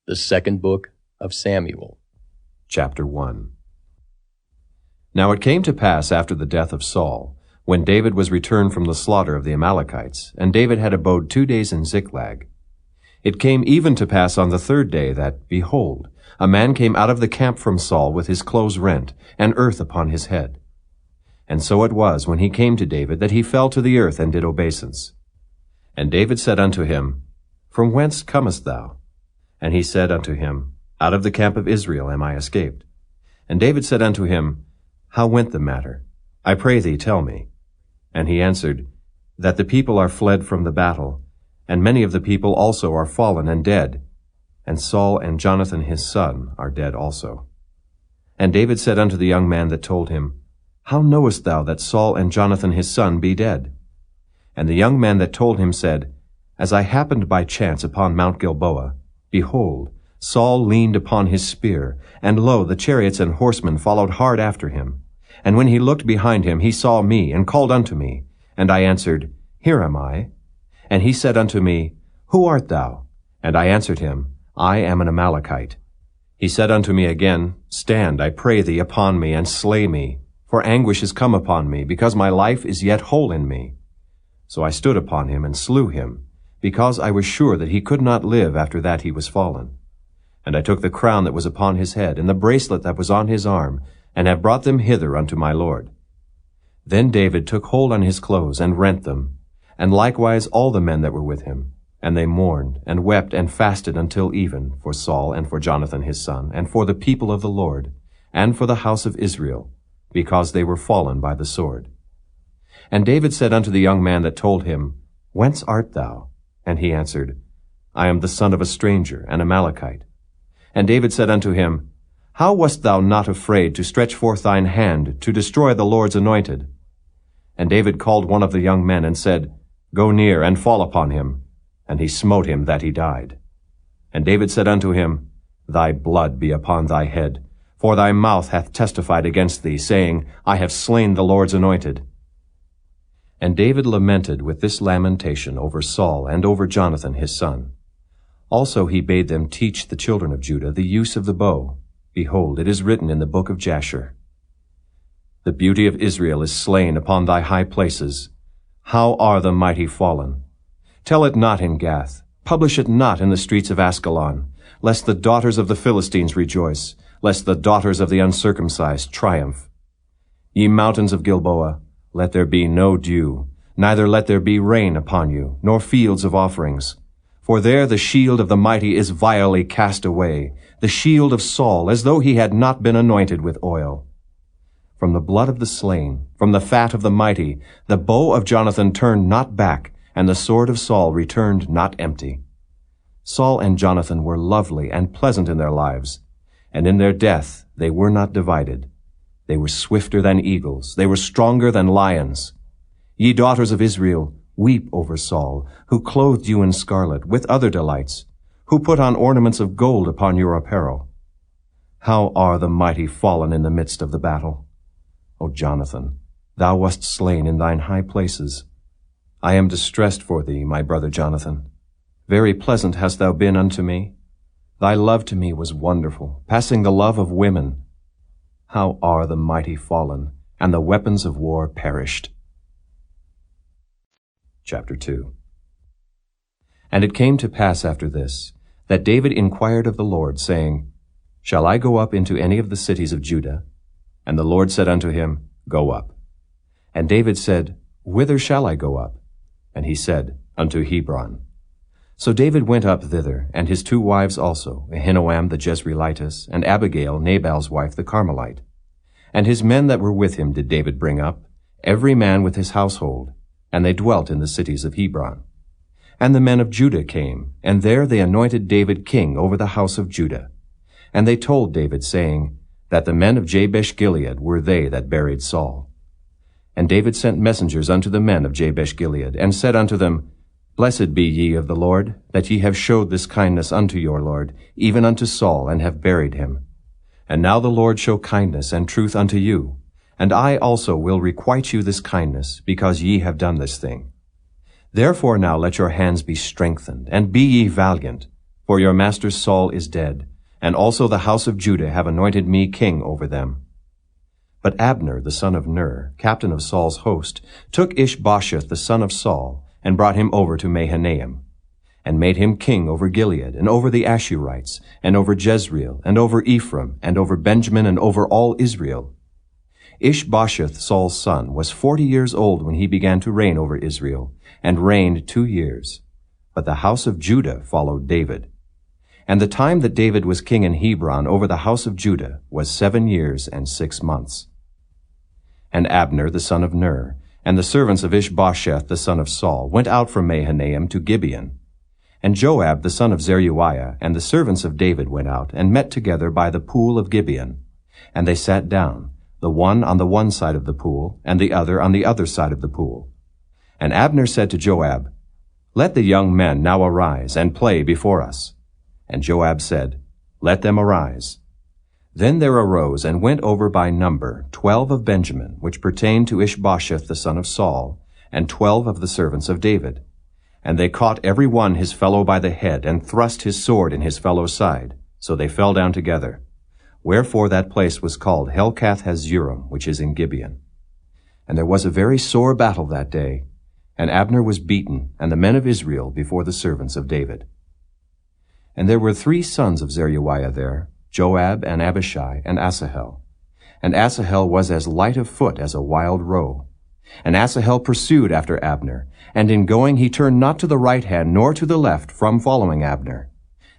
The second book of Samuel. Chapter 1. Now it came to pass after the death of Saul, when David was returned from the slaughter of the Amalekites, and David had abode 2 days in Ziklag. It came even to pass on the third day that, behold, a man came out of the camp from Saul with his clothes rent, and earth upon his head. And so it was, when he came to David, that he fell to the earth and did obeisance. And David said unto him, From whence comest thou? And he said unto him, Out of the camp of Israel am I escaped. And David said unto him, How went the matter? I pray thee, tell me. And he answered, That the people are fled from the battle, and many of the people also are fallen and dead, and Saul and Jonathan his son are dead also. And David said unto the young man that told him, How knowest thou that Saul and Jonathan his son be dead? And the young man that told him said, As I happened by chance upon Mount Gilboa, behold, Saul leaned upon his spear, and lo, the chariots and horsemen followed hard after him. And when he looked behind him, he saw me, and called unto me. And I answered, Here am I. And he said unto me, Who art thou? And I answered him, I am an Amalekite. He said unto me again, Stand, I pray thee, upon me, and slay me, for anguish is come upon me, because my life is yet whole in me. So I stood upon him, and slew him, because I was sure that he could not live after that he was fallen. And I took the crown that was upon his head, and the bracelet that was on his arm, and have brought them hither unto my lord. Then David took hold on his clothes, and rent them, and likewise all the men that were with him. And they mourned, and wept, and fasted until even, for Saul, and for Jonathan his son, and for the people of the Lord, and for the house of Israel, because they were fallen by the sword. And David said unto the young man that told him, Whence art thou? And he answered, I am the son of a stranger, an Amalekite. And David said unto him, How wast thou not afraid to stretch forth thine hand to destroy the Lord's anointed? And David called one of the young men, and said, Go near, and fall upon him. And he smote him that he died. And David said unto him, Thy blood be upon thy head, for thy mouth hath testified against thee, saying, I have slain the Lord's anointed. And David lamented with this lamentation over Saul and over Jonathan his son. Also he bade them teach the children of Judah the use of the bow. Behold, it is written in the book of Jasher, The beauty of Israel is slain upon thy high places. How are the mighty fallen? Tell it not in Gath, publish it not in the streets of Askelon, lest the daughters of the Philistines rejoice, lest the daughters of the uncircumcised triumph. Ye mountains of Gilboa, let there be no dew, neither let there be rain upon you, nor fields of offerings. For there the shield of the mighty is vilely cast away, the shield of Saul, as though he had not been anointed with oil. From the blood of the slain, from the fat of the mighty, the bow of Jonathan turned not back, and the sword of Saul returned not empty. Saul and Jonathan were lovely and pleasant in their lives, and in their death they were not divided. They were swifter than eagles, they were stronger than lions. Ye daughters of Israel, weep over Saul, who clothed you in scarlet, with other delights, who put on ornaments of gold upon your apparel. How are the mighty fallen in the midst of the battle? O Jonathan, thou wast slain in thine high places. I am distressed for thee, my brother Jonathan. Very pleasant hast thou been unto me. Thy love to me was wonderful, passing the love of women. How are the mighty fallen, and the weapons of war perished. Chapter 2. And it came to pass after this, that David inquired of the Lord, saying, Shall I go up into any of the cities of Judah? And the Lord said unto him, Go up. And David said, Whither shall I go up? And he said, Unto Hebron. So David went up thither, and his 2 wives also, Ahinoam the Jezreelitess, and Abigail, Nabal's wife, the Carmelite. And his men that were with him did David bring up, every man with his household, and they dwelt in the cities of Hebron. And the men of Judah came, and there they anointed David king over the house of Judah. And they told David, saying, That the men of Jabesh-Gilead were they that buried Saul. And David sent messengers unto the men of Jabesh-Gilead, and said unto them, Blessed be ye of the Lord, that ye have showed this kindness unto your Lord, even unto Saul, and have buried him. And now the Lord show kindness and truth unto you, and I also will requite you this kindness, because ye have done this thing. Therefore now let your hands be strengthened, and be ye valiant, For your master Saul is dead, and also the house of Judah have anointed me king over them. But Abner, the son of Ner, captain of Saul's host, took Ishbosheth, the son of Saul, and brought him over to Mahanaim, and made him king over Gilead, and over the Ashurites, and over Jezreel, and over Ephraim, and over Benjamin, and over all Israel. Ishbosheth, Saul's son, was 40 years old when he began to reign over Israel, and reigned 2 years. But the house of Judah followed David. And the time that David was king in Hebron over the house of Judah was 7 years and 6 months. And Abner, the son of Ner, and the servants of Ishbosheth, the son of Saul, went out from Mahanaim to Gibeon. And Joab, the son of Zeruiah, and the servants of David went out, and met together by the pool of Gibeon. And they sat down, the one on the one side of the pool, and the other on the other side of the pool. And Abner said to Joab, Let the young men now arise, and play before us. And Joab said, Let them arise. Then there arose and went over by number 12 of Benjamin, which pertained to Ishbosheth the son of Saul, and 12 of the servants of David. And they caught every one his fellow by the head, and thrust his sword in his fellow's side. So they fell down together. Wherefore that place was called Helkath-Hazurim, which is in Gibeon. And there was a very sore battle that day, and Abner was beaten, and the men of Israel before the servants of David. And there were 3 sons of Zeruiah there, Joab, and Abishai, and Asahel. And Asahel was as light of foot as a wild roe. And Asahel pursued after Abner, and in going he turned not to the right hand nor to the left from following Abner.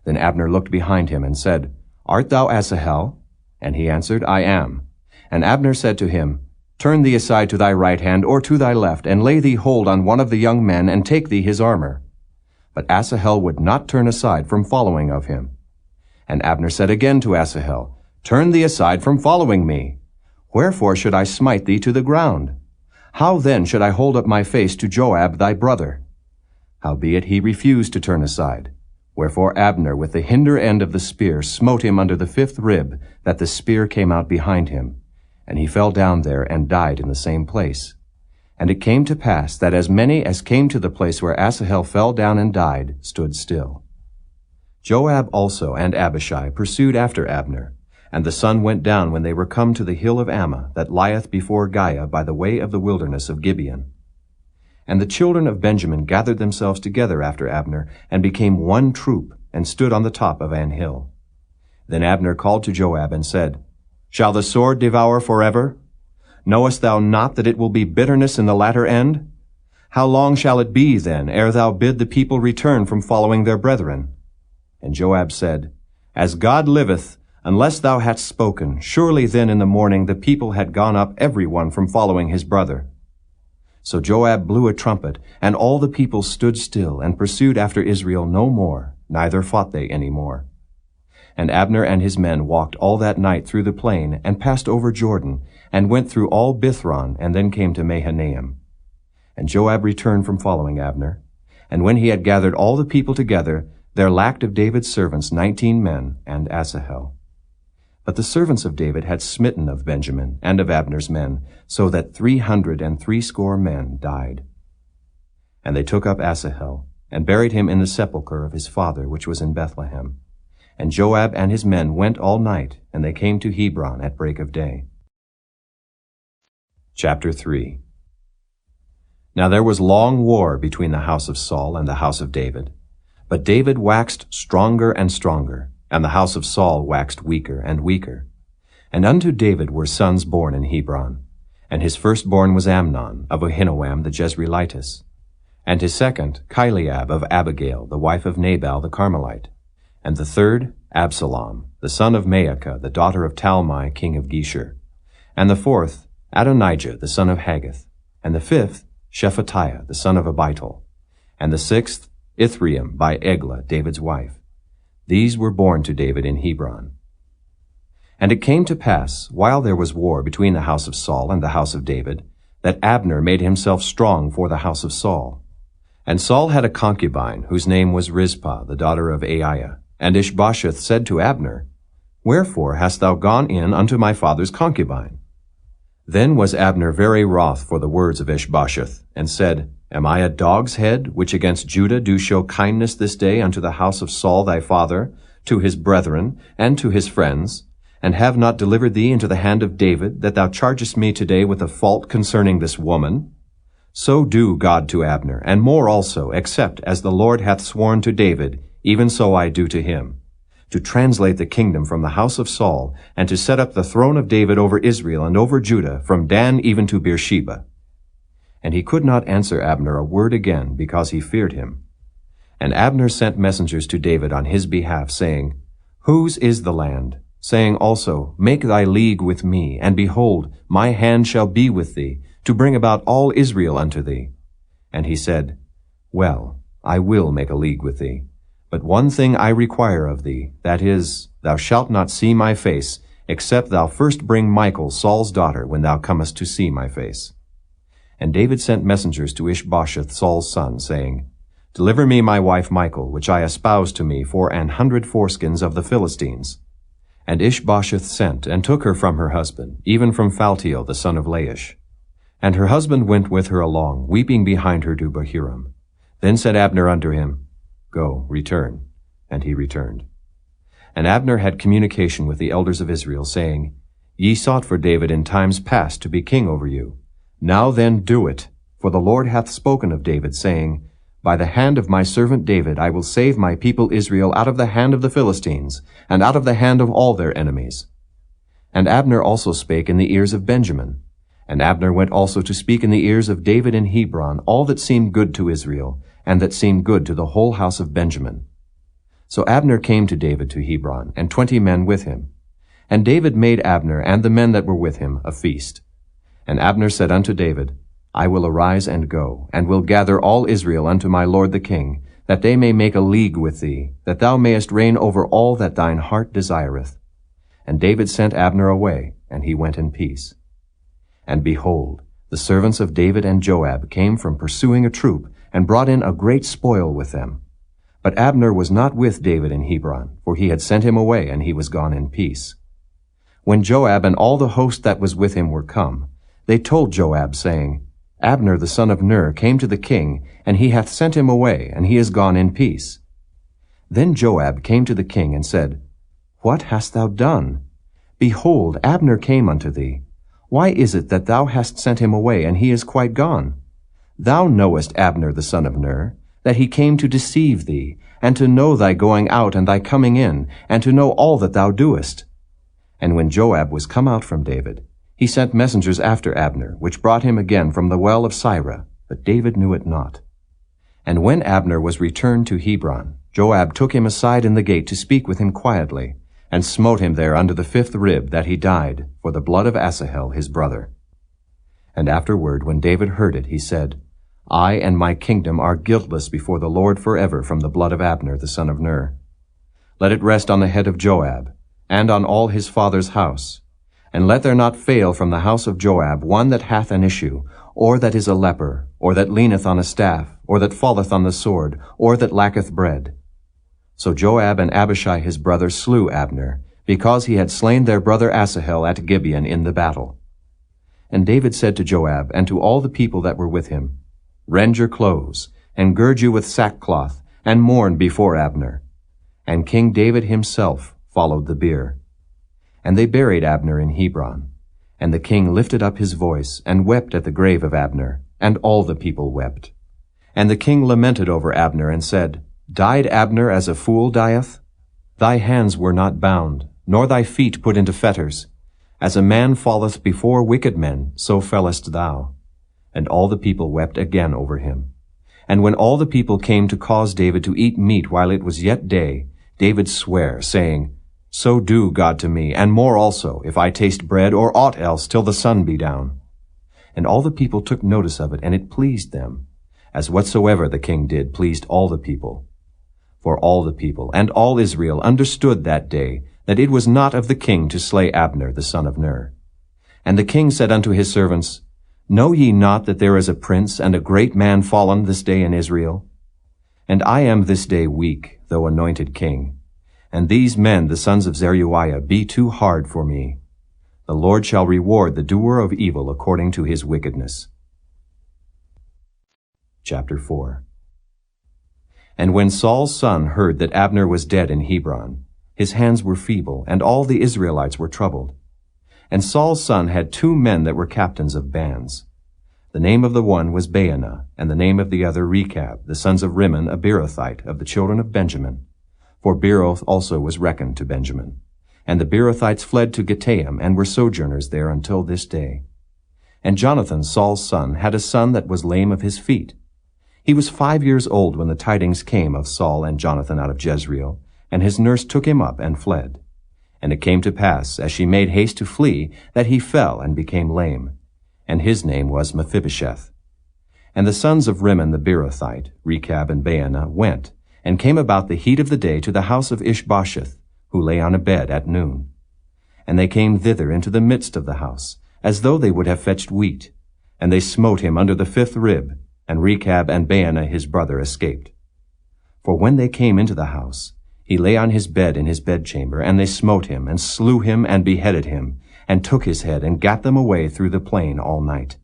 Then Abner looked behind him and said, Art thou Asahel? And he answered, I am. And Abner said to him, Turn thee aside to thy right hand or to thy left, and lay thee hold on one of the young men, and take thee his armor. But Asahel would not turn aside from following of him. And Abner said again to Asahel, Turn thee aside from following me. Wherefore should I smite thee to the ground? How then should I hold up my face to Joab thy brother? Howbeit he refused to turn aside. Wherefore Abner with the hinder end of the spear smote him under the 5th rib, that the spear came out behind him. And he fell down there and died in the same place. And it came to pass that as many as came to the place where Asahel fell down and died stood still. Joab also and Abishai pursued after Abner, and the sun went down when they were come to the hill of Ammah, that lieth before Giah by the way of the wilderness of Gibeon. And the children of Benjamin gathered themselves together after Abner, and became one troop, and stood on the top of an hill. Then Abner called to Joab and said, Shall the sword devour forever? Knowest thou not that it will be bitterness in the latter end? How long shall it be then, ere thou bid the people return from following their brethren? And Joab said, As God liveth, unless thou hadst spoken, surely then in the morning the people had gone up every one from following his brother. So Joab blew a trumpet, and all the people stood still, and pursued after Israel no more, neither fought they any more. And Abner and his men walked all that night through the plain, and passed over Jordan, and went through all Bithron, and then came to Mahanaim. And Joab returned from following Abner. And when he had gathered all the people together, there lacked of David's servants 19 men, and Asahel. But the servants of David had smitten of Benjamin and of Abner's men, so that 360 men died. And they took up Asahel, and buried him in the sepulchre of his father, which was in Bethlehem. And Joab and his men went all night, and they came to Hebron at break of day. Chapter 3. Now there was long war between the house of Saul and the house of David. But David waxed stronger and stronger, and the house of Saul waxed weaker and weaker. And unto David were sons born in Hebron. And his firstborn was Amnon, of Ahinoam the Jezreelitess. And his second, Chileab of Abigail, the wife of Nabal the Carmelite. And the third, Absalom, the son of Maacah, the daughter of Talmai, king of Geshur. And the fourth, Adonijah, the son of Haggith. And the fifth, Shephatiah, the son of Abital. And the sixth, Ithream by Eglah, David's wife. These were born to David in Hebron. And it came to pass, while there was war between the house of Saul and the house of David, that Abner made himself strong for the house of Saul. And Saul had a concubine, whose name was Rizpah, the daughter of Aiah. And Ishbosheth said to Abner, Wherefore hast thou gone in unto my father's concubine? Then was Abner very wroth for the words of Ishbosheth, and said, Am I a dog's head, which against Judah do show kindness this day unto the house of Saul thy father, to his brethren, and to his friends, and have not delivered thee into the hand of David, that thou chargest me today with a fault concerning this woman? So do God to Abner, and more also, except as the Lord hath sworn to David, even so I do to him, to translate the kingdom from the house of Saul, and to set up the throne of David over Israel and over Judah, from Dan even to Beersheba. And he could not answer Abner a word again, because he feared him. And Abner sent messengers to David on his behalf, saying, Whose is the land? Saying also, Make thy league with me, and behold, my hand shall be with thee, to bring about all Israel unto thee. And he said, Well, I will make a league with thee. But one thing I require of thee, that is, thou shalt not see my face, except thou first bring Michal, Saul's daughter, when thou comest to see my face. And David sent messengers to Ishbosheth, Saul's son, saying, Deliver me my wife Michal, which I espoused to me for 100 foreskins of the Philistines. And Ishbosheth sent, and took her from her husband, even from Phaltiel the son of Laish. And her husband went with her along, weeping behind her to Bahurim. Then said Abner unto him, Go, return. And he returned. And Abner had communication with the elders of Israel, saying, Ye sought for David in times past to be king over you. Now then do it, for the Lord hath spoken of David, saying, By the hand of my servant David I will save my people Israel out of the hand of the Philistines, and out of the hand of all their enemies. And Abner also spake in the ears of Benjamin. And Abner went also to speak in the ears of David in Hebron all that seemed good to Israel, and that seemed good to the whole house of Benjamin. So Abner came to David to Hebron, and 20 men with him. And David made Abner and the men that were with him a feast. And Abner said unto David, I will arise and go, and will gather all Israel unto my lord the king, that they may make a league with thee, that thou mayest reign over all that thine heart desireth. And David sent Abner away, and he went in peace. And behold, the servants of David and Joab came from pursuing a troop, and brought in a great spoil with them. But Abner was not with David in Hebron, for he had sent him away, and he was gone in peace. When Joab and all the host that was with him were come, they told Joab, saying, Abner the son of Ner came to the king, and he hath sent him away, and he is gone in peace. Then Joab came to the king, and said, What hast thou done? Behold, Abner came unto thee. Why is it that thou hast sent him away, and he is quite gone? Thou knowest Abner the son of Ner, that he came to deceive thee, and to know thy going out and thy coming in, and to know all that thou doest. And when Joab was come out from David, he sent messengers after Abner, which brought him again from the well of Sirah, but David knew it not. And when Abner was returned to Hebron, Joab took him aside in the gate to speak with him quietly, and smote him there under the 5th rib, that he died, for the blood of Asahel his brother. And afterward, when David heard it, he said, I and my kingdom are guiltless before the Lord forever from the blood of Abner the son of Ner. Let it rest on the head of Joab, and on all his father's house. And let there not fail from the house of Joab one that hath an issue, or that is a leper, or that leaneth on a staff, or that falleth on the sword, or that lacketh bread. So Joab and Abishai his brother slew Abner, because he had slain their brother Asahel at Gibeon in the battle. And David said to Joab and to all the people that were with him, Rend your clothes, and gird you with sackcloth, and mourn before Abner. And King David himself followed the bier. And they buried Abner in Hebron. And the king lifted up his voice, and wept at the grave of Abner, and all the people wept. And the king lamented over Abner, and said, Died Abner as a fool dieth? Thy hands were not bound, nor thy feet put into fetters. As a man falleth before wicked men, so fellest thou. And all the people wept again over him. And when all the people came to cause David to eat meat while it was yet day, David sware, saying, So do God to me, and more also, if I taste bread or aught else till the sun be down. And all the people took notice of it, and it pleased them, as whatsoever the king did pleased all the people. For all the people and all Israel understood that day that it was not of the king to slay Abner the son of Ner. And the king said unto his servants, Know ye not that there is a prince and a great man fallen this day in Israel? And I am this day weak, though anointed king. And these men, the sons of Zeruiah, be too hard for me. The Lord shall reward the doer of evil according to his wickedness. Chapter 4. And when Saul's son heard that Abner was dead in Hebron, his hands were feeble, and all the Israelites were troubled. And Saul's son had 2 men that were captains of bands. The name of the one was Baanah, and the name of the other Rechab, the sons of Rimmon, a Beerothite, of the children of Benjamin. For Beeroth also was reckoned to Benjamin. And the Beerothites fled to Gittaim, and were sojourners there until this day. And Jonathan, Saul's son, had a son that was lame of his feet. He was 5 years old when the tidings came of Saul and Jonathan out of Jezreel, and his nurse took him up and fled. And it came to pass, as she made haste to flee, that he fell and became lame. And his name was Mephibosheth. And the sons of Rimmon the Beerothite, Rechab and Baanah, went, and came about the heat of the day to the house of Ishbosheth, who lay on a bed at noon. And they came thither into the midst of the house, as though they would have fetched wheat. And they smote him under the 5th rib, and Rechab and Baanah his brother escaped. For when they came into the house, he lay on his bed in his bedchamber, and they smote him, and slew him, and beheaded him, and took his head, and gat them away through the plain all night.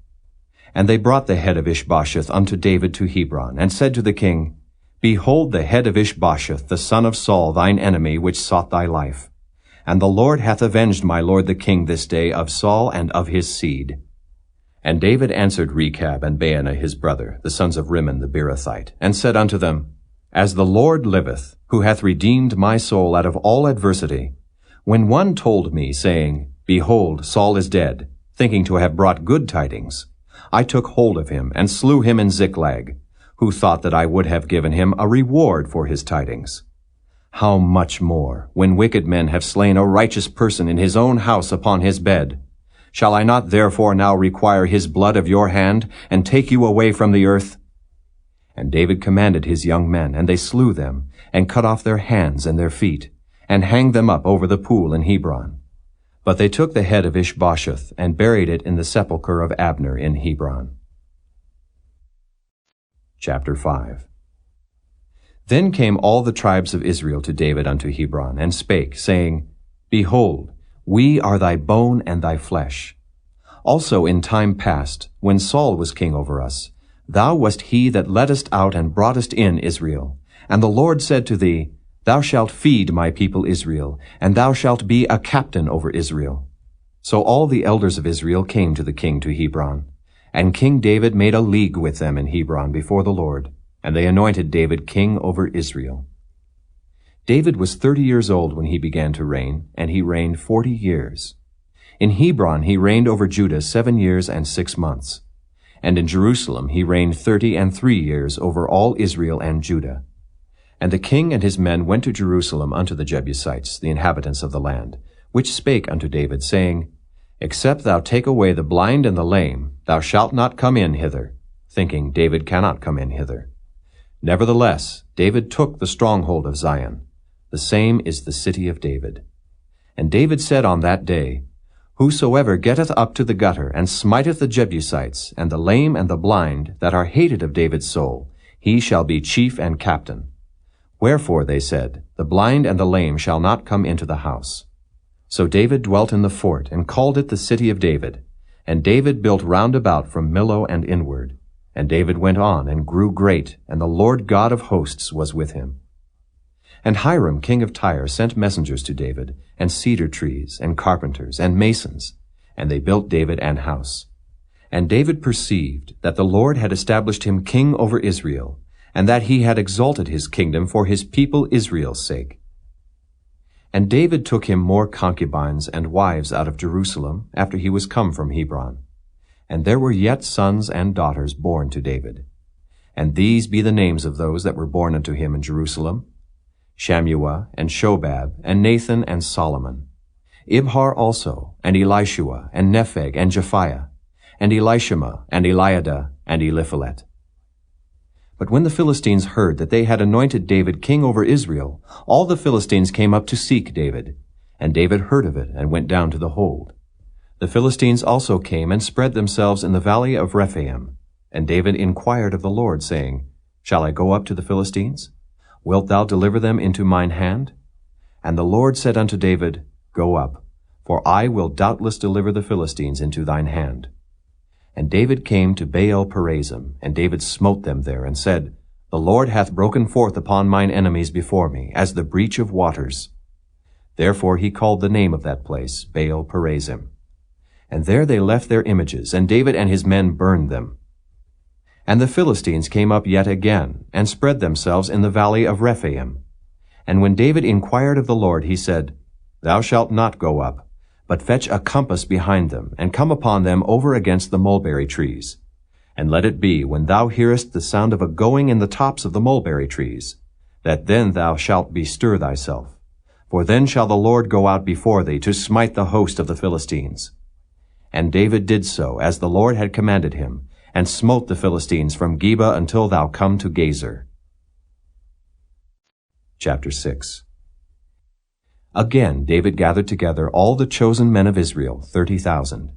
And they brought the head of Ishbosheth unto David to Hebron, and said to the king, Behold the head of Ishbosheth, the son of Saul, thine enemy, which sought thy life. And the Lord hath avenged my lord the king this day of Saul and of his seed. And David answered Rechab and Baanah his brother, the sons of Rimmon the Beerothite, and said unto them, As the Lord liveth, who hath redeemed my soul out of all adversity, when one told me, saying, Behold, Saul is dead, thinking to have brought good tidings, I took hold of him, and slew him in Ziklag, who thought that I would have given him a reward for his tidings. How much more, when wicked men have slain a righteous person in his own house upon his bed? Shall I not therefore now require his blood of your hand, and take you away from the earth? And David commanded his young men, and they slew them, and cut off their hands and their feet, and hanged them up over the pool in Hebron. But they took the head of Ishbosheth, and buried it in the sepulchre of Abner in Hebron. Chapter 5. Then came all the tribes of Israel to David unto Hebron, and spake, saying, Behold, we are thy bone and thy flesh. Also in time past, when Saul was king over us, thou wast he that leddest out and broughtest in Israel. And the Lord said to thee, Thou shalt feed my people Israel, and thou shalt be a captain over Israel. So all the elders of Israel came to the king to Hebron. And King David made a league with them in Hebron before the Lord, and they anointed David king over Israel. David was 30 years old when he began to reign, and he reigned 40 years. In Hebron he reigned over Judah 7 years and 6 months. And in Jerusalem he reigned 33 years over all Israel and Judah. And the king and his men went to Jerusalem unto the Jebusites, the inhabitants of the land, which spake unto David, saying, Except thou take away the blind and the lame, thou shalt not come in hither, thinking, David cannot come in hither. Nevertheless, David took the stronghold of Zion. The same is the city of David. And David said on that day, Whosoever getteth up to the gutter, and smiteth the Jebusites, and the lame and the blind, that are hated of David's soul, he shall be chief and captain. Wherefore, they said, the blind and the lame shall not come into the house. So David dwelt in the fort, and called it the city of David. And David built round about from Millo and inward. And David went on, and grew great, and the Lord God of hosts was with him. And Hiram king of Tyre sent messengers to David, and cedar trees, and carpenters, and masons, and they built David an house. And David perceived that the Lord had established him king over Israel, and that he had exalted his kingdom for his people Israel's sake. And David took him more concubines and wives out of Jerusalem, after he was come from Hebron. And there were yet sons and daughters born to David. And these be the names of those that were born unto him in Jerusalem: Shammua, and Shobab, and Nathan, and Solomon. Ibhar also, and Elishua, and Nepheg, and Japhiah, and Elishama, and Eliada, and Eliphelet. But when the Philistines heard that they had anointed David king over Israel, all the Philistines came up to seek David. And David heard of it, and went down to the hold. The Philistines also came and spread themselves in the valley of Rephaim. And David inquired of the Lord, saying, Shall I go up to the Philistines? Wilt thou deliver them into mine hand? And the Lord said unto David, Go up, for I will doubtless deliver the Philistines into thine hand. And David came to Baal-perazim, and David smote them there, and said, The Lord hath broken forth upon mine enemies before me, as the breach of waters. Therefore he called the name of that place Baal-perazim. And there they left their images, and David and his men burned them. And the Philistines came up yet again, and spread themselves in the valley of Rephaim. And when David inquired of the Lord, he said, Thou shalt not go up, but fetch a compass behind them, and come upon them over against the mulberry trees. And let it be, when thou hearest the sound of a going in the tops of the mulberry trees, that then thou shalt bestir thyself. For then shall the Lord go out before thee to smite the host of the Philistines. And David did so, as the Lord had commanded him, and smote the Philistines from Geba until thou come to Gazer. Chapter 6. Again David gathered together all the chosen men of Israel, 30,000.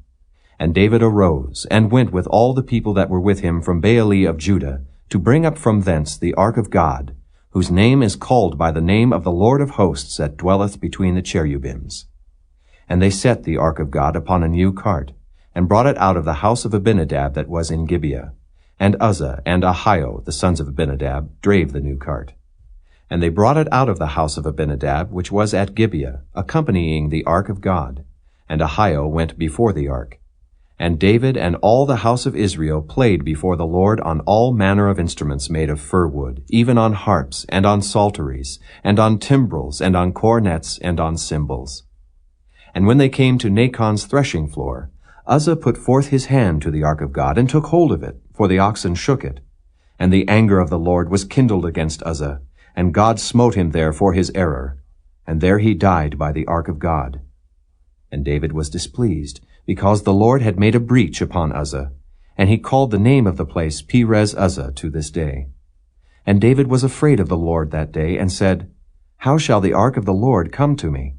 And David arose, and went with all the people that were with him from Baale of Judah, to bring up from thence the ark of God, whose name is called by the name of the Lord of hosts that dwelleth between the cherubims. And they set the ark of God upon a new cart, and brought it out of the house of Abinadab that was in Gibeah. And Uzzah and Ahio, the sons of Abinadab, drave the new cart. And they brought it out of the house of Abinadab, which was at Gibeah, accompanying the ark of God. And Ahio went before the ark. And David and all the house of Israel played before the Lord on all manner of instruments made of fir wood, even on harps, and on psalteries, and on timbrels, and on cornets, and on cymbals. And when they came to Nachon's threshing floor, Uzzah put forth his hand to the ark of God, and took hold of it, for the oxen shook it. And the anger of the Lord was kindled against Uzzah, and God smote him there for his error. And there he died by the ark of God. And David was displeased, because the Lord had made a breach upon Uzzah, and he called the name of the place Perez Uzzah to this day. And David was afraid of the Lord that day, and said, How shall the ark of the Lord come to me?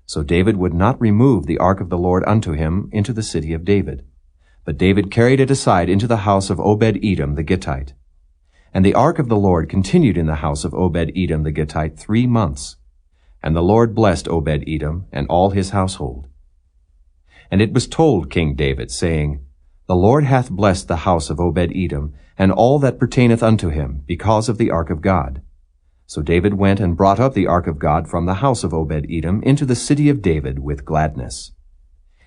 So David would not remove the ark of the Lord unto him into the city of David. But David carried it aside into the house of Obed-Edom the Gittite. And the ark of the Lord continued in the house of Obed-Edom the Gittite 3 months. And the Lord blessed Obed-Edom and all his household. And it was told King David, saying, The Lord hath blessed the house of Obed-Edom, and all that pertaineth unto him, because of the ark of God. So David went and brought up the ark of God from the house of Obed-Edom into the city of David with gladness.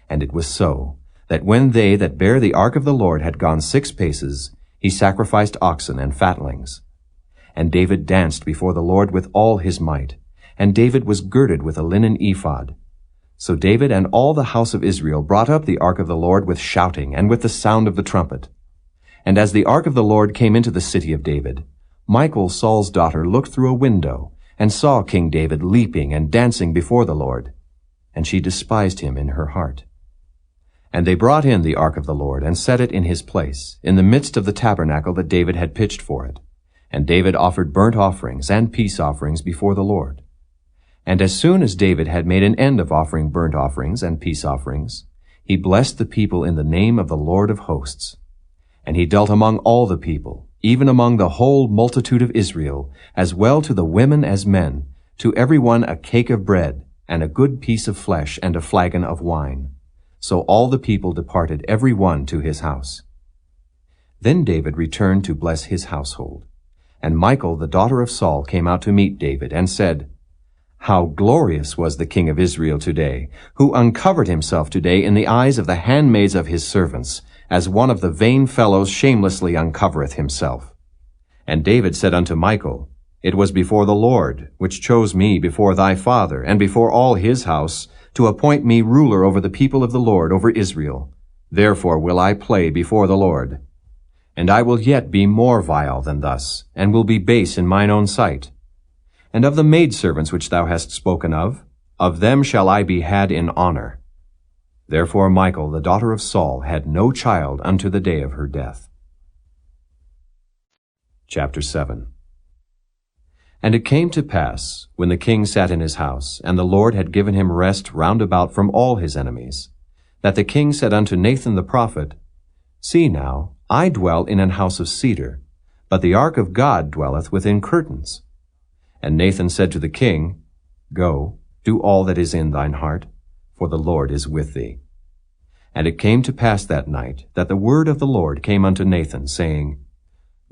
And it was so, that when they that bare the ark of the Lord had gone 6 paces, he sacrificed oxen and fatlings. And David danced before the Lord with all his might, and David was girded with a linen ephod. So David and all the house of Israel brought up the ark of the Lord with shouting and with the sound of the trumpet. And as the ark of the Lord came into the city of David, Michal, Saul's daughter, looked through a window, and saw King David leaping and dancing before the Lord. And she despised him in her heart. And they brought in the ark of the Lord, and set it in his place, in the midst of the tabernacle that David had pitched for it. And David offered burnt offerings and peace offerings before the Lord. And as soon as David had made an end of offering burnt offerings and peace offerings, he blessed the people in the name of the Lord of hosts. And he dealt among all the people, even among the whole multitude of Israel, as well to the women as men, to every one a cake of bread, and a good piece of flesh, and a flagon of wine. So all the people departed every one to his house. Then David returned to bless his household. And Michal, the daughter of Saul, came out to meet David, and said, How glorious was the king of Israel today, who uncovered himself today in the eyes of the handmaids of his servants, as one of the vain fellows shamelessly uncovereth himself. And David said unto Michal, It was before the Lord, which chose me before thy father, and before all his house, to appoint me ruler over the people of the Lord, over Israel. Therefore will I play before the Lord. And I will yet be more vile than thus, and will be base in mine own sight. And of the maidservants which thou hast spoken of them shall I be had in honor. Therefore Michal, the daughter of Saul, had no child unto the day of her death. Chapter 7. And it came to pass, when the king sat in his house, and the Lord had given him rest round about from all his enemies, that the king said unto Nathan the prophet, See now, I dwell in an house of cedar, but the ark of God dwelleth within curtains. And Nathan said to the king, Go, do all that is in thine heart, for the Lord is with thee. And it came to pass that night that the word of the Lord came unto Nathan, saying,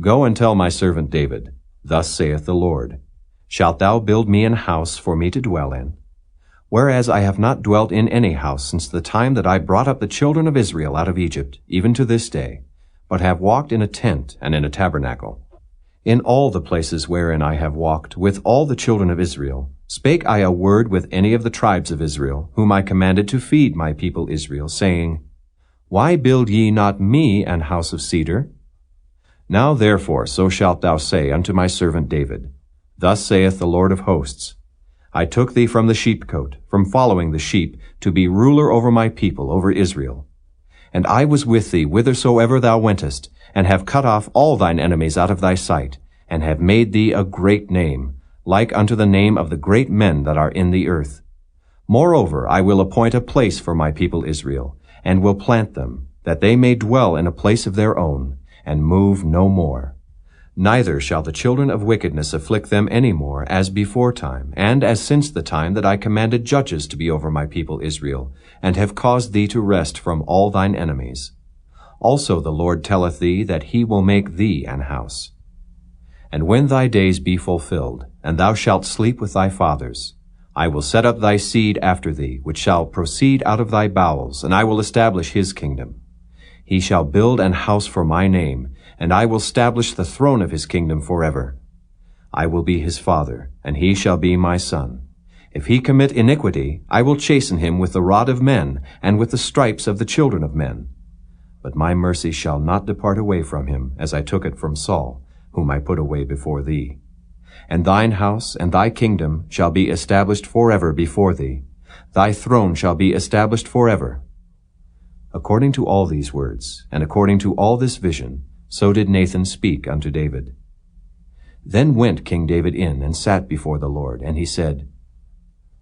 Go and tell my servant David, Thus saith the Lord, Shalt thou build me an house for me to dwell in? Whereas I have not dwelt in any house since the time that I brought up the children of Israel out of Egypt, even to this day, but have walked in a tent and in a tabernacle. In all the places wherein I have walked with all the children of Israel, spake I a word with any of the tribes of Israel, whom I commanded to feed my people Israel, saying, Why build ye not me an house of cedar? Now therefore so shalt thou say unto my servant David, Thus saith the Lord of hosts, I took thee from the sheepcote, from following the sheep, to be ruler over my people, over Israel. And I was with thee whithersoever thou wentest, and have cut off all thine enemies out of thy sight, and have made thee a great name, like unto the name of the great men that are in the earth. Moreover, I will appoint a place for my people Israel, and will plant them, that they may dwell in a place of their own, and move no more. Neither shall the children of wickedness afflict them any more, as before time, and as since the time that I commanded judges to be over my people Israel, and have caused thee to rest from all thine enemies. Also the Lord telleth thee that he will make thee an house. And when thy days be fulfilled, and thou shalt sleep with thy fathers, I will set up thy seed after thee, which shall proceed out of thy bowels, and I will establish his kingdom. He shall build an house for my name, and I will establish the throne of his kingdom forever. I will be his father, and he shall be my son. If he commit iniquity, I will chasten him with the rod of men, and with the stripes of the children of men. But my mercy shall not depart away from him, as I took it from Saul, whom I put away before thee. And thine house and thy kingdom shall be established forever before thee. Thy throne shall be established forever. According to all these words, and according to all this vision, so did Nathan speak unto David. Then went King David in and sat before the Lord, and he said,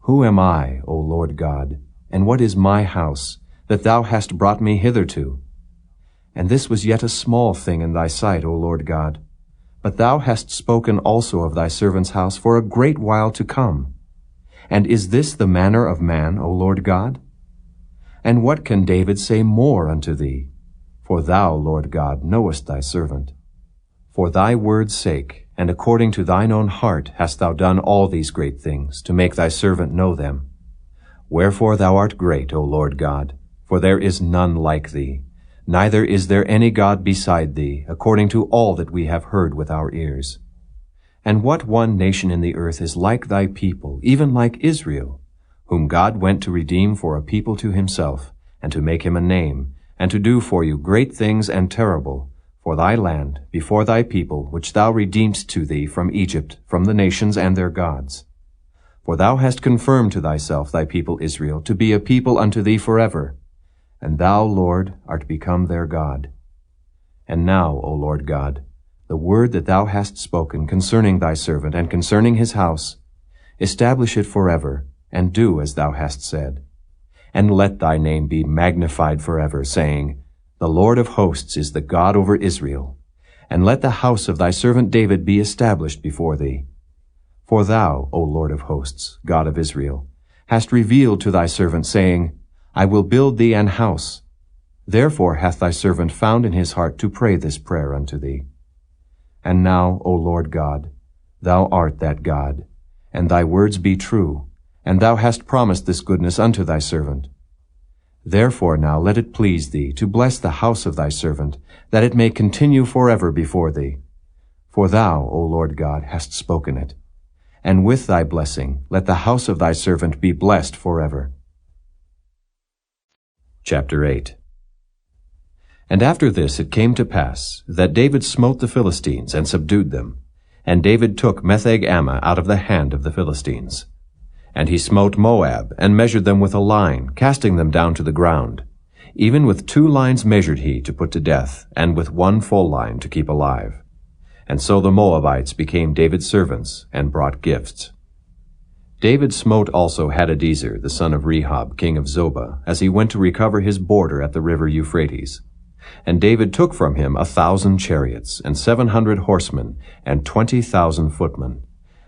Who am I, O Lord God, and what is my house, that thou hast brought me hitherto? And this was yet a small thing in thy sight, O Lord God. But thou hast spoken also of thy servant's house for a great while to come. And is this the manner of man, O Lord God? And what can David say more unto thee? For thou, Lord God, knowest thy servant. For thy word's sake, and according to thine own heart, hast thou done all these great things, to make thy servant know them. Wherefore thou art great, O Lord God, for there is none like thee, neither is there any God beside thee, according to all that we have heard with our ears. And what one nation in the earth is like thy people, even like Israel, whom God went to redeem for a people to himself, and to make him a name, and to do for you great things and terrible, for thy land, before thy people, which thou redeemedst to thee from Egypt, from the nations and their gods. For thou hast confirmed to thyself thy people Israel, to be a people unto thee forever, and thou, Lord, art become their God. And now, O Lord God, the word that thou hast spoken concerning thy servant and concerning his house, establish it forever, and do as thou hast said. And let thy name be magnified forever, saying, The Lord of hosts is the God over Israel. And let the house of thy servant David be established before thee. For thou, O Lord of hosts, God of Israel, hast revealed to thy servant, saying, I will build thee an house. Therefore hath thy servant found in his heart to pray this prayer unto thee. And now, O Lord God, thou art that God, and thy words be true, and thou hast promised this goodness unto thy servant. Therefore now let it please thee to bless the house of thy servant, that it may continue forever before thee. For thou, O Lord God, hast spoken it. And with thy blessing let the house of thy servant be blessed forever. Chapter 8. And after this it came to pass, that David smote the Philistines, and subdued them. And David took Metheg-Ammah out of the hand of the Philistines. And he smote Moab, and measured them with a line, casting them down to the ground. Even with 2 lines measured he to put to death, and with 1 full line to keep alive. And so the Moabites became David's servants, and brought gifts. David smote also Hadadezer, the son of Rehob, king of Zobah, as he went to recover his border at the river Euphrates. And David took from him 1,000 chariots, and 700 horsemen, and 20,000 footmen.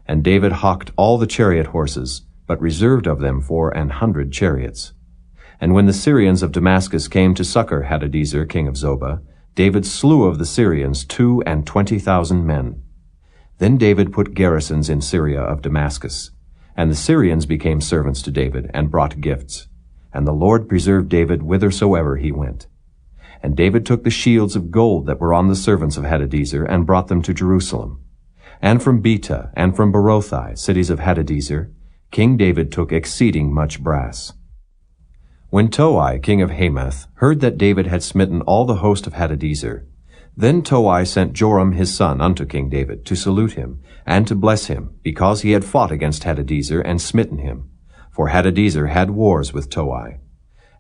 And David hocked all the chariot horses, but reserved of them for 100 chariots. And when the Syrians of Damascus came to succor Hadadezer king of Zobah, David slew of the Syrians 22,000 men. Then David put garrisons in Syria of Damascus. And the Syrians became servants to David, and brought gifts. And the Lord preserved David whithersoever he went. And David took the shields of gold that were on the servants of Hadadezer, and brought them to Jerusalem. And from Betah, and from Berothai, cities of Hadadezer, King David took exceeding much brass. When Toi, king of Hamath, heard that David had smitten all the host of Hadadezer, then Toi sent Joram his son unto King David, to salute him, and to bless him, because he had fought against Hadadezer, and smitten him. For Hadadezer had wars with Toi.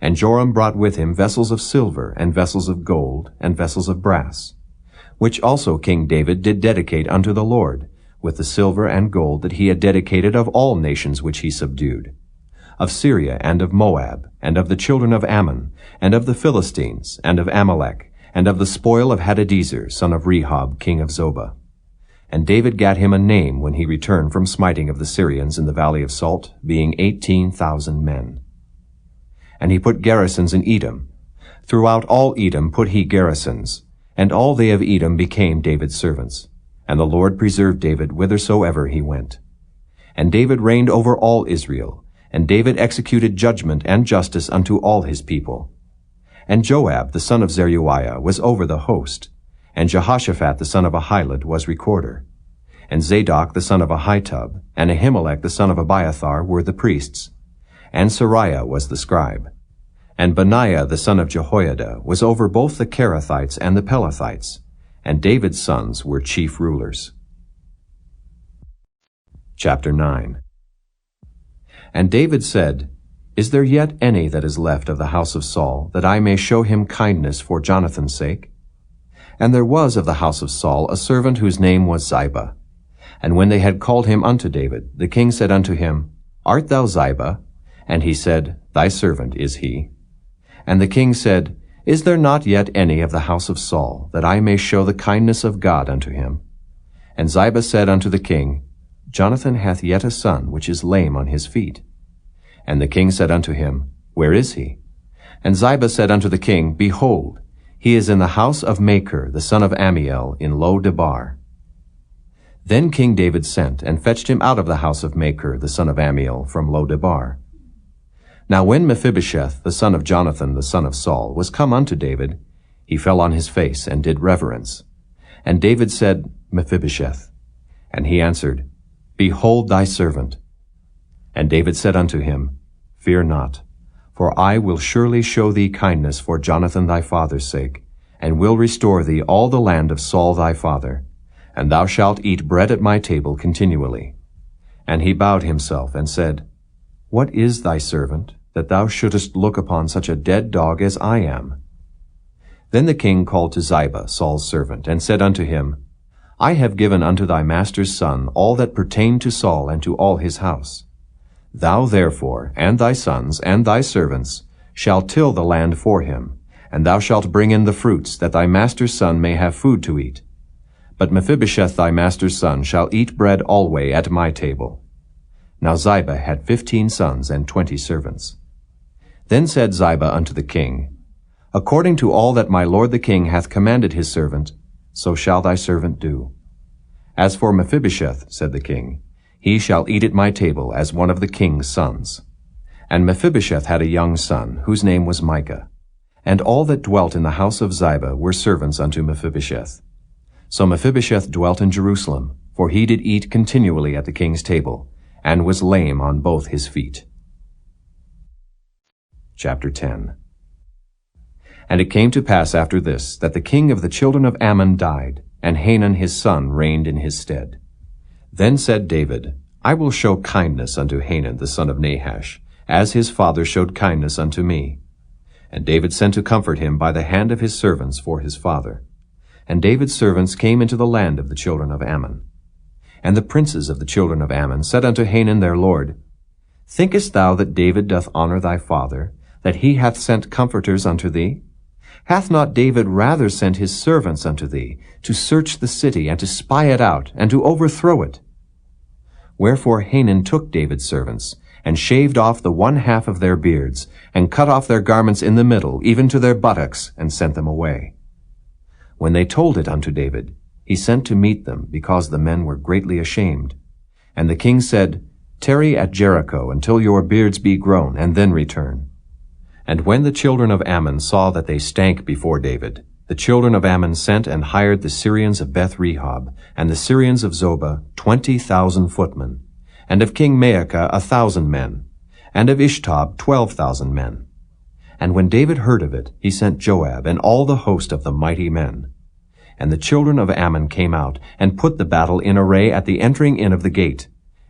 And Joram brought with him vessels of silver, and vessels of gold, and vessels of brass, which also King David did dedicate unto the Lord, with the silver and gold that he had dedicated of all nations which he subdued, of Syria, and of Moab, and of the children of Ammon, and of the Philistines, and of Amalek, and of the spoil of Hadadezer, son of Rehob, king of Zobah. And David gat him a name when he returned from smiting of the Syrians in the valley of Salt, being 18,000 men. And he put garrisons in Edom. Throughout all Edom put he garrisons, and all they of Edom became David's servants. And the Lord preserved David whithersoever he went. And David reigned over all Israel, and David executed judgment and justice unto all his people. And Joab the son of Zeruiah was over the host, and Jehoshaphat the son of Ahilud was recorder. And Zadok the son of Ahitub, and Ahimelech the son of Abiathar were the priests. And Sariah was the scribe. And Benaiah the son of Jehoiada was over both the Kerethites and the Pelethites, and David's sons were chief rulers. Chapter 9. And David said, Is there yet any that is left of the house of Saul, that I may show him kindness for Jonathan's sake? And there was of the house of Saul a servant whose name was Ziba. And when they had called him unto David, the king said unto him, Art thou Ziba? And he said, Thy servant is he. And the king said, Is there not yet any of the house of Saul, that I may show the kindness of God unto him? And Ziba said unto the king, Jonathan hath yet a son, which is lame on his feet. And the king said unto him, Where is he? And Ziba said unto the king, Behold, he is in the house of Machir, the son of Ammiel, in Lo-debar. Then King David sent, and fetched him out of the house of Machir, the son of Ammiel, from Lo-debar. Now when Mephibosheth, the son of Jonathan, the son of Saul, was come unto David, he fell on his face, and did reverence. And David said, Mephibosheth. And he answered, Behold thy servant. And David said unto him, Fear not, for I will surely show thee kindness for Jonathan thy father's sake, and will restore thee all the land of Saul thy father, and thou shalt eat bread at my table continually. And he bowed himself, and said, What is thy servant, that thou shouldest look upon such a dead dog as I am? Then the king called to Ziba, Saul's servant, and said unto him, I have given unto thy master's son all that pertained to Saul and to all his house. Thou therefore, and thy sons, and thy servants, shall till the land for him, and thou shalt bring in the fruits, that thy master's son may have food to eat. But Mephibosheth thy master's son shall eat bread alway at my table. Now Ziba had 15 sons and 20 servants. Then said Ziba unto the king, According to all that my lord the king hath commanded his servant, so shall thy servant do. As for Mephibosheth, said the king, he shall eat at my table as one of the king's sons. And Mephibosheth had a young son, whose name was Micah. And all that dwelt in the house of Ziba were servants unto Mephibosheth. So Mephibosheth dwelt in Jerusalem, for he did eat continually at the king's table, and was lame on both his feet. Chapter 10. And it came to pass after this, that the king of the children of Ammon died, and Hanun his son reigned in his stead. Then said David, I will show kindness unto Hanun the son of Nahash, as his father showed kindness unto me. And David sent to comfort him by the hand of his servants for his father. And David's servants came into the land of the children of Ammon. And the princes of the children of Ammon said unto Hanun their lord, Thinkest thou that David doth honor thy father, that he hath sent comforters unto thee? Hath not David rather sent his servants unto thee, to search the city, and to spy it out, and to overthrow it? Wherefore Hanun took David's servants, and shaved off the 1/2 of their beards, and cut off their garments in the middle, even to their buttocks, and sent them away. When they told it unto David, he sent to meet them, because the men were greatly ashamed. And the king said, Tarry at Jericho until your beards be grown, and then return. And when the children of Ammon saw that they stank before David, the children of Ammon sent and hired the Syrians of Beth-rehob, and the Syrians of Zobah 20,000 footmen, and of King Maacah 1,000 men, and of Ishtob 12,000 men. And when David heard of it, he sent Joab and all the host of the mighty men. And the children of Ammon came out, and put the battle in array at the entering in of the gate.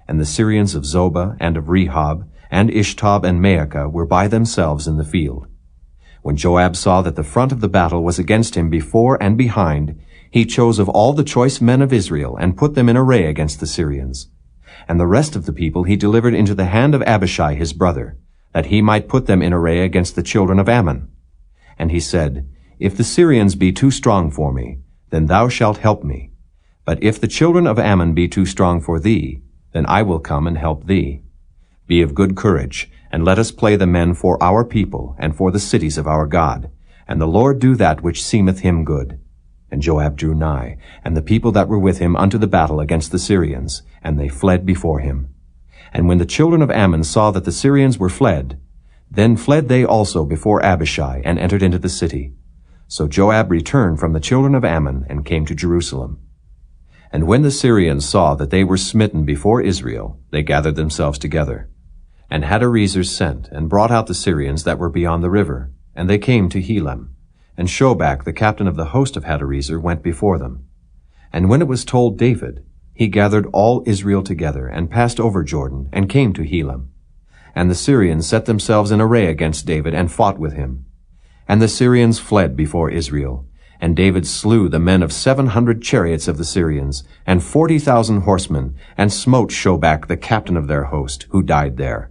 And the Syrians of Zobah and of Rehob, and Ishtob and Maacah were by themselves in the field. When Joab saw that the front of the battle was against him before and behind, he chose of all the choice men of Israel, and put them in array against the Syrians. And the rest of the people he delivered into the hand of Abishai his brother, that he might put them in array against the children of Ammon. And he said, If the Syrians be too strong for me, then thou shalt help me. But if the children of Ammon be too strong for thee, then I will come and help thee. Be of good courage, and let us play the men for our people, and for the cities of our God, and the Lord do that which seemeth him good. And Joab drew nigh, and the people that were with him unto the battle against the Syrians, and they fled before him. And when the children of Ammon saw that the Syrians were fled, then fled they also before Abishai, and entered into the city. So Joab returned from the children of Ammon, and came to Jerusalem. And when the Syrians saw that they were smitten before Israel, they gathered themselves together. And Hadarezer sent, and brought out the Syrians that were beyond the river, and they came to Helam. And Shobach, the captain of the host of Hadarezer, went before them. And when it was told David, he gathered all Israel together, and passed over Jordan, and came to Helam. And the Syrians set themselves in array against David, and fought with him. And the Syrians fled before Israel. And David slew the men of 700 chariots of the Syrians, and 40,000 horsemen, and smote Shobach the captain of their host, who died there.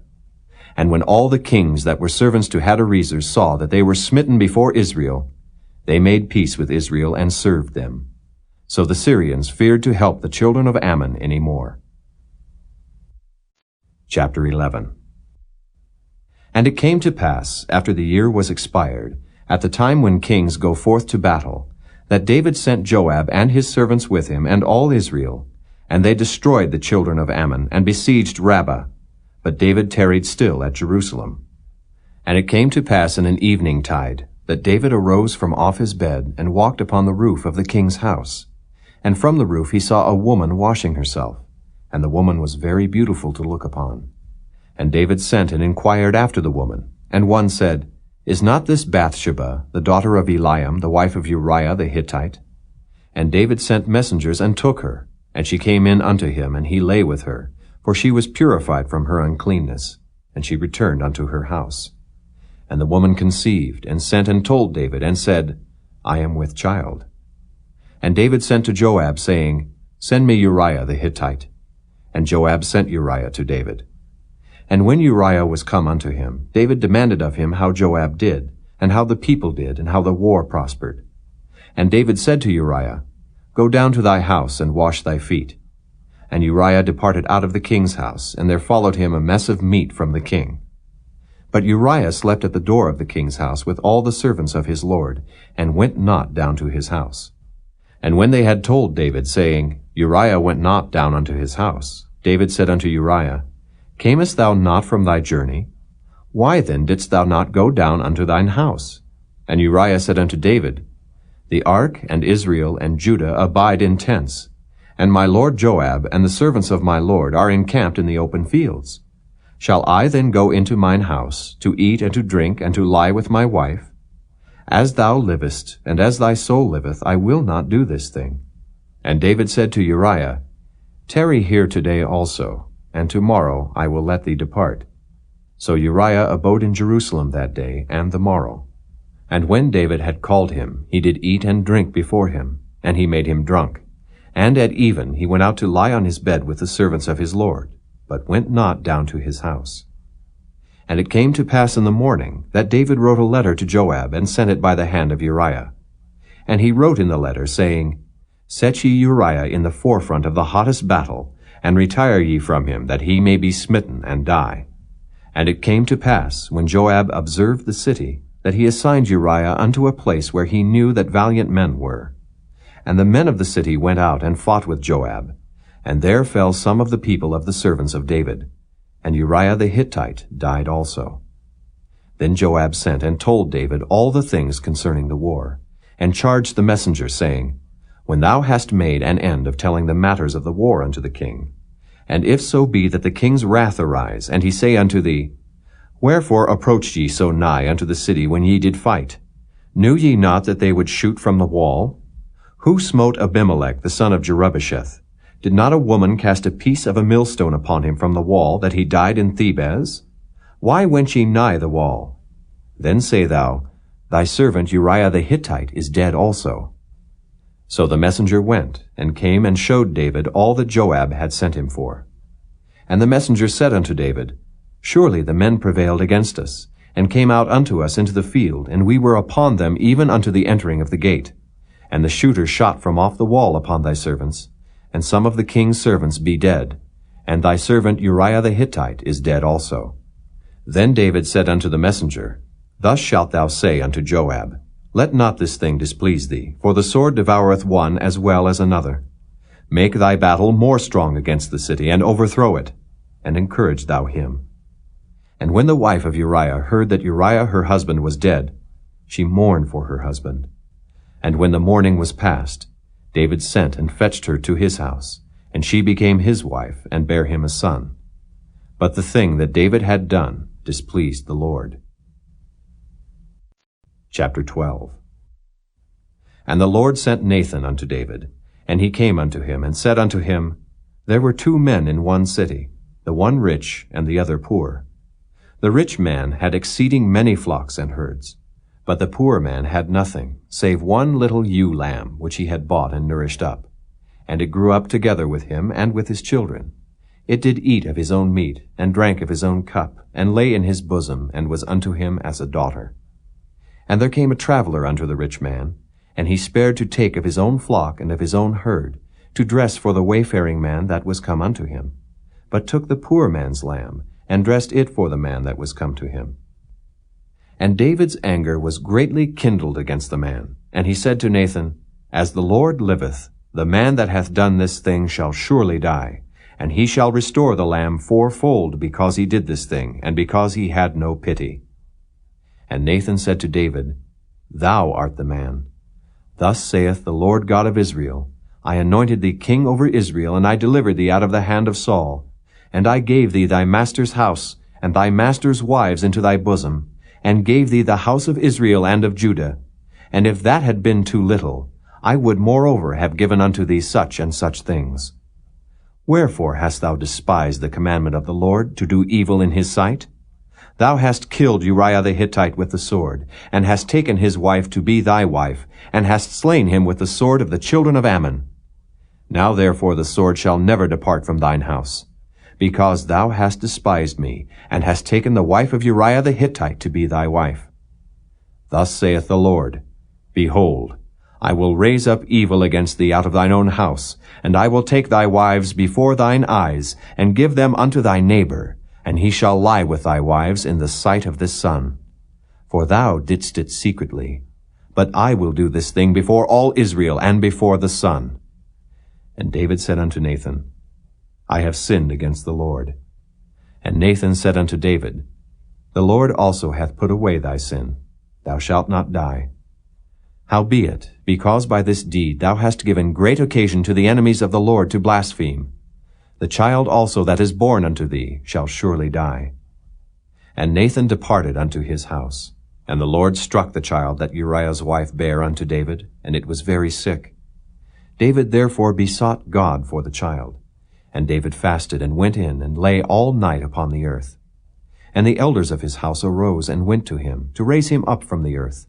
And when all the kings that were servants to Hadarezer saw that they were smitten before Israel, they made peace with Israel and served them. So the Syrians feared to help the children of Ammon any more. Chapter 11. And it came to pass, after the year was expired, at the time when kings go forth to battle, that David sent Joab and his servants with him and all Israel, and they destroyed the children of Ammon, and besieged Rabbah. But David tarried still at Jerusalem. And it came to pass in an evening tide, that David arose from off his bed, and walked upon the roof of the king's house. And from the roof he saw a woman washing herself, and the woman was very beautiful to look upon. And David sent and inquired after the woman. And one said, Is not this Bathsheba, the daughter of Eliam, the wife of Uriah the Hittite? And David sent messengers, and took her. And she came in unto him, and he lay with her, for she was purified from her uncleanness. And she returned unto her house. And the woman conceived, and sent and told David, and said, I am with child. And David sent to Joab, saying, Send me Uriah the Hittite. And Joab sent Uriah to David. And when Uriah was come unto him, David demanded of him how Joab did, and how the people did, and how the war prospered. And David said to Uriah, Go down to thy house, and wash thy feet. And Uriah departed out of the king's house, and there followed him a mess of meat from the king. But Uriah slept at the door of the king's house with all the servants of his lord, and went not down to his house. And when they had told David, saying, Uriah went not down unto his house, David said unto Uriah, Camest thou not from thy journey? Why then didst thou not go down unto thine house? And Uriah said unto David, The ark and Israel and Judah abide in tents, and my lord Joab and the servants of my lord are encamped in the open fields. Shall I then go into mine house, to eat and to drink, and to lie with my wife? As thou livest, and as thy soul liveth, I will not do this thing. And David said to Uriah, Tarry here today also, and tomorrow I will let thee depart. So Uriah abode in Jerusalem that day and the morrow. And when David had called him, he did eat and drink before him, and he made him drunk. And at even he went out to lie on his bed with the servants of his lord, but went not down to his house. And it came to pass in the morning that David wrote a letter to Joab, and sent it by the hand of Uriah. And he wrote in the letter, saying, Set ye Uriah in the forefront of the hottest battle, and retire ye from him, that he may be smitten and die. And it came to pass, when Joab observed the city, that he assigned Uriah unto a place where he knew that valiant men were. And the men of the city went out and fought with Joab. And there fell some of the people of the servants of David. And Uriah the Hittite died also. Then Joab sent and told David all the things concerning the war, and charged the messenger, saying, When thou hast made an end of telling the matters of the war unto the king, and if so be that the king's wrath arise, and he say unto thee, Wherefore approached ye so nigh unto the city when ye did fight? Knew ye not that they would shoot from the wall? Who smote Abimelech the son of Jerubbesheth? Did not a woman cast a piece of a millstone upon him from the wall, that he died in Thebez? Why went ye nigh the wall? Then say thou, Thy servant Uriah the Hittite is dead also. So the messenger went, and came and showed David all that Joab had sent him for. And the messenger said unto David, Surely the men prevailed against us, and came out unto us into the field, and we were upon them even unto the entering of the gate. And the shooters shot from off the wall upon thy servants, and some of the king's servants be dead, and thy servant Uriah the Hittite is dead also. Then David said unto the messenger, Thus shalt thou say unto Joab, Let not this thing displease thee, for the sword devoureth one as well as another. Make thy battle more strong against the city, and overthrow it, and encourage thou him. And when the wife of Uriah heard that Uriah her husband was dead, she mourned for her husband. And when the mourning was past, David sent and fetched her to his house, and she became his wife, and bare him a son. But the thing that David had done displeased the Lord. Chapter 12. And the Lord sent Nathan unto David, and he came unto him, and said unto him, There were 2 men in one city, the one rich, and the other poor. The rich man had exceeding many flocks and herds, but the poor man had nothing, save one little ewe lamb, which he had bought and nourished up. And it grew up together with him and with his children. It did eat of his own meat, and drank of his own cup, and lay in his bosom, and was unto him as a daughter. And there came a traveler unto the rich man, and he spared to take of his own flock and of his own herd, to dress for the wayfaring man that was come unto him, but took the poor man's lamb, and dressed it for the man that was come to him. And David's anger was greatly kindled against the man, and he said to Nathan, As the Lord liveth, the man that hath done this thing shall surely die, and he shall restore the lamb 4-fold, because he did this thing, and because he had no pity. And Nathan said to David, Thou art the man. Thus saith the Lord God of Israel, I anointed thee king over Israel, and I delivered thee out of the hand of Saul. And I gave thee thy master's house, and thy master's wives into thy bosom, and gave thee the house of Israel and of Judah. And if that had been too little, I would moreover have given unto thee such and such things. Wherefore hast thou despised the commandment of the Lord, to do evil in his sight? Thou hast killed Uriah the Hittite with the sword, and hast taken his wife to be thy wife, and hast slain him with the sword of the children of Ammon. Now therefore the sword shall never depart from thine house, because thou hast despised me, and hast taken the wife of Uriah the Hittite to be thy wife. Thus saith the Lord, Behold, I will raise up evil against thee out of thine own house, and I will take thy wives before thine eyes, and give them unto thy neighbor, and he shall lie with thy wives in the sight of this sun. For thou didst it secretly, but I will do this thing before all Israel and before the sun. And David said unto Nathan, I have sinned against the Lord. And Nathan said unto David, The Lord also hath put away thy sin. Thou shalt not die. Howbeit, because by this deed thou hast given great occasion to the enemies of the Lord to blaspheme, the child also that is born unto thee shall surely die. And Nathan departed unto his house. And the Lord struck the child that Uriah's wife bare unto David, and it was very sick. David therefore besought God for the child. And David fasted, and went in, and lay all night upon the earth. And the elders of his house arose, and went to him, to raise him up from the earth.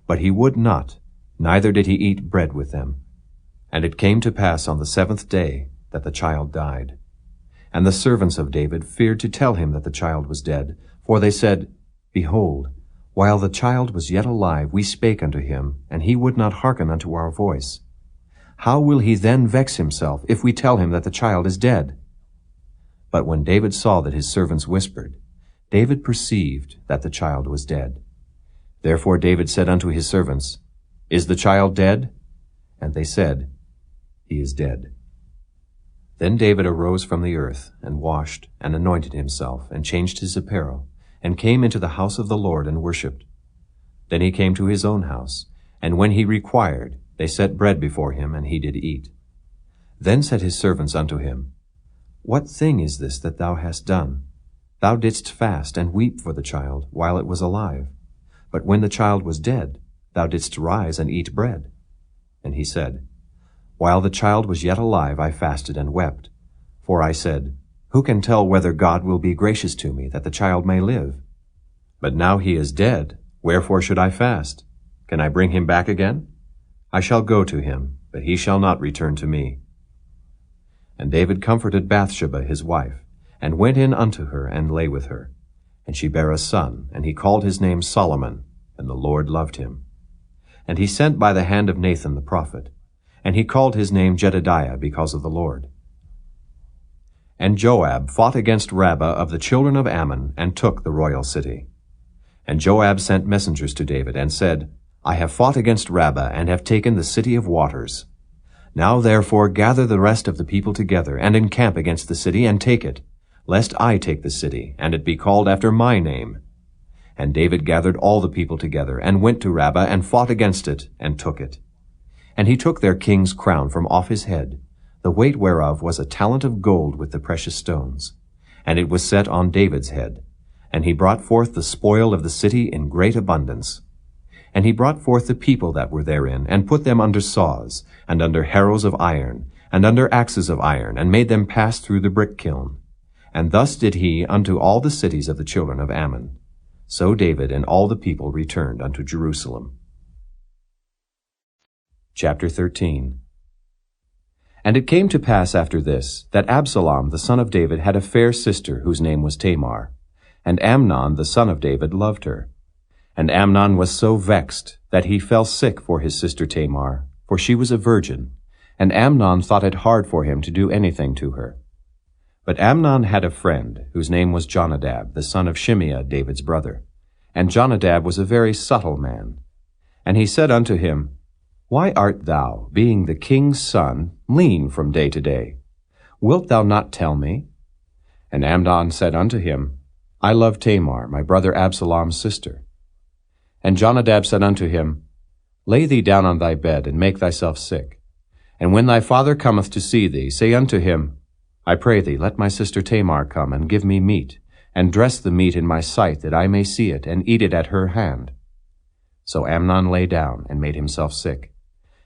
But he would not, neither did he eat bread with them. And it came to pass on the 7th day that the child died. And the servants of David feared to tell him that the child was dead, for they said, Behold, while the child was yet alive, we spake unto him, and he would not hearken unto our voice. How will he then vex himself, if we tell him that the child is dead? But when David saw that his servants whispered, David perceived that the child was dead. Therefore David said unto his servants, Is the child dead? And they said, He is dead. Then David arose from the earth, and washed, and anointed himself, and changed his apparel, and came into the house of the Lord, and worshipped. Then he came to his own house, and when he required, they set bread before him, and he did eat. Then said his servants unto him, What thing is this that thou hast done? Thou didst fast and weep for the child while it was alive. But when the child was dead, thou didst rise and eat bread. And he said, While the child was yet alive, I fasted and wept. For I said, Who can tell whether God will be gracious to me, that the child may live? But now he is dead, wherefore should I fast? Can I bring him back again? I shall go to him, but he shall not return to me. And David comforted Bathsheba his wife, and went in unto her, and lay with her. And she bare a son, and he called his name Solomon, and the Lord loved him. And he sent by the hand of Nathan the prophet, and he called his name Jedediah, because of the Lord. And Joab fought against Rabbah of the children of Ammon, and took the royal city. And Joab sent messengers to David, and said, I have fought against Rabbah, and have taken the city of waters. Now therefore gather the rest of the people together, and encamp against the city, and take it, lest I take the city, and it be called after my name. And David gathered all the people together, and went to Rabbah, and fought against it, and took it. And he took their king's crown from off his head, the weight whereof was a talent of gold with the precious stones. And it was set on David's head. And he brought forth the spoil of the city in great abundance. And he brought forth the people that were therein, and put them under saws, and under harrows of iron, and under axes of iron, and made them pass through the brick kiln. And thus did he unto all the cities of the children of Ammon. So David and all the people returned unto Jerusalem. Chapter 13. And it came to pass after this, that Absalom the son of David had a fair sister, whose name was Tamar. And Amnon the son of David loved her. And Amnon was so vexed that he fell sick for his sister Tamar, for she was a virgin, and Amnon thought it hard for him to do anything to her. But Amnon had a friend, whose name was Jonadab, the son of Shimeah, David's brother. And Jonadab was a very subtle man. And he said unto him, Why art thou, being the king's son, lean from day to day? Wilt thou not tell me? And Amnon said unto him, I love Tamar, my brother Absalom's sister. And Jonadab said unto him, Lay thee down on thy bed, and make thyself sick. And when thy father cometh to see thee, say unto him, I pray thee, let my sister Tamar come, and give me meat, and dress the meat in my sight, that I may see it, and eat it at her hand. So Amnon lay down, and made himself sick.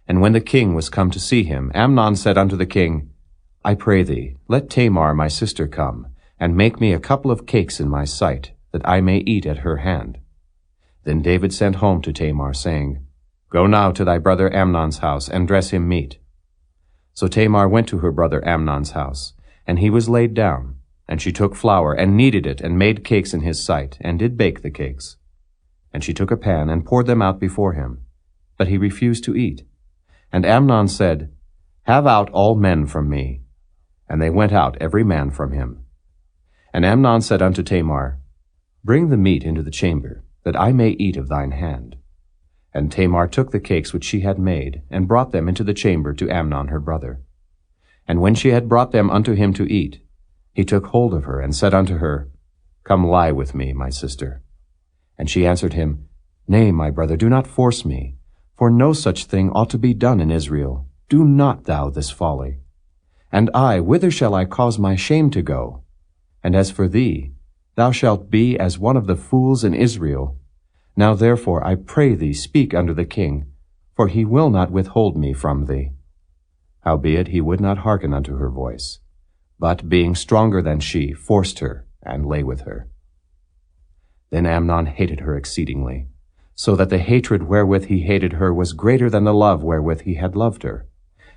And when the king was come to see him, Amnon said unto the king, I pray thee, let Tamar my sister come, and make me a couple of cakes in my sight, that I may eat at her hand. Then David sent home to Tamar, saying, Go now to thy brother Amnon's house, and dress him meat. So Tamar went to her brother Amnon's house, and he was laid down. And she took flour, and kneaded it, and made cakes in his sight, and did bake the cakes. And she took a pan, and poured them out before him. But he refused to eat. And Amnon said, Have out all men from me. And they went out every man from him. And Amnon said unto Tamar, Bring the meat into the chamber, that I may eat of thine hand. And Tamar took the cakes which she had made, and brought them into the chamber to Amnon her brother. And when she had brought them unto him to eat, he took hold of her, and said unto her, Come lie with me, my sister. And she answered him, Nay, my brother, do not force me, for no such thing ought to be done in Israel. Do not thou this folly. And I, whither shall I cause my shame to go? And as for thee, thou shalt be as one of the fools in Israel. Now therefore I pray thee speak unto the king, for he will not withhold me from thee. Howbeit he would not hearken unto her voice, but being stronger than she, forced her, and lay with her. Then Amnon hated her exceedingly, so that the hatred wherewith he hated her was greater than the love wherewith he had loved her.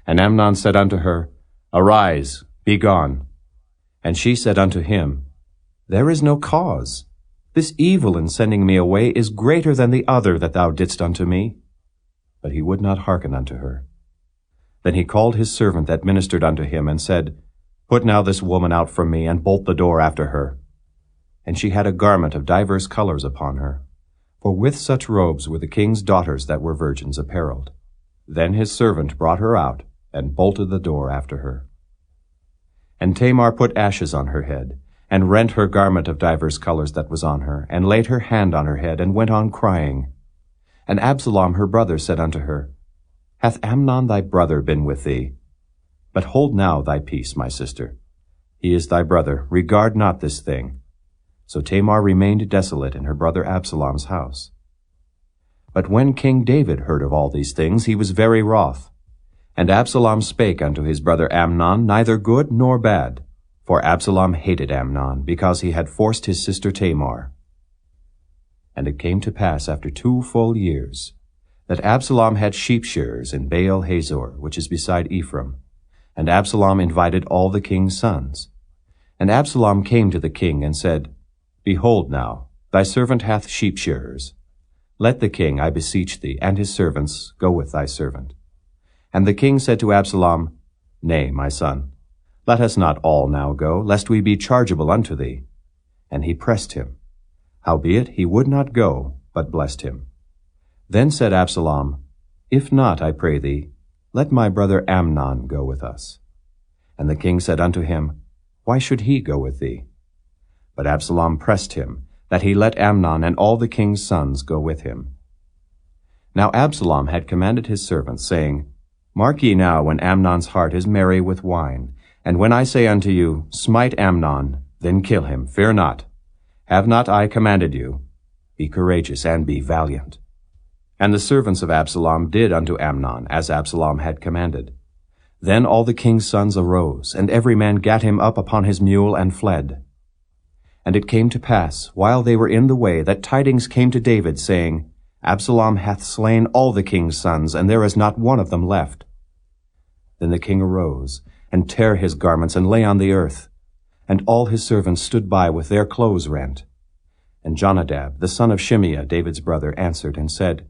And Amnon said unto her, Arise, be gone. And she said unto him, There is no cause. This evil in sending me away is greater than the other that thou didst unto me. But he would not hearken unto her. Then he called his servant that ministered unto him, and said, Put now this woman out from me, and bolt the door after her. and she had a garment of divers colors upon her. For with such robes were the king's daughters that were virgins apparelled. Then his servant brought her out, and bolted the door after her. And Tamar put ashes on her head, and rent her garment of divers colors that was on her, and laid her hand on her head, and went on crying. And Absalom her brother said unto her, Hath Amnon thy brother been with thee? But hold now thy peace, my sister. He is thy brother, regard not this thing. So Tamar remained desolate in her brother Absalom's house. But when King David heard of all these things, he was very wroth. And Absalom spake unto his brother Amnon neither good nor bad, for Absalom hated Amnon, because he had forced his sister Tamar. And it came to pass after 2 full years, that Absalom had sheep shearers in Baal Hazor, which is beside Ephraim. And Absalom invited all the king's sons. And Absalom came to the king and said, Behold now, thy servant hath sheep shearers. Let the king, I beseech thee, and his servants go with thy servant. And the king said to Absalom, Nay, my son, let us not all now go, lest we be chargeable unto thee. And he pressed him. Howbeit he would not go, but blessed him. Then said Absalom, If not, I pray thee, let my brother Amnon go with us. And the king said unto him, Why should he go with thee? But Absalom pressed him, that he let Amnon and all the king's sons go with him. Now Absalom had commanded his servants, saying, Mark ye now when Amnon's heart is merry with wine, and when I say unto you, Smite Amnon, then kill him, fear not. Have not I commanded you? Be courageous and be valiant. And the servants of Absalom did unto Amnon, as Absalom had commanded. Then all the king's sons arose, and every man gat him up upon his mule and fled. And it came to pass, while they were in the way, that tidings came to David, saying, Absalom hath slain all the king's sons, and there is not one of them left. Then the king arose, and tare his garments, and lay on the earth. And all his servants stood by with their clothes rent. And Jonadab, the son of Shimeah, David's brother, answered and said,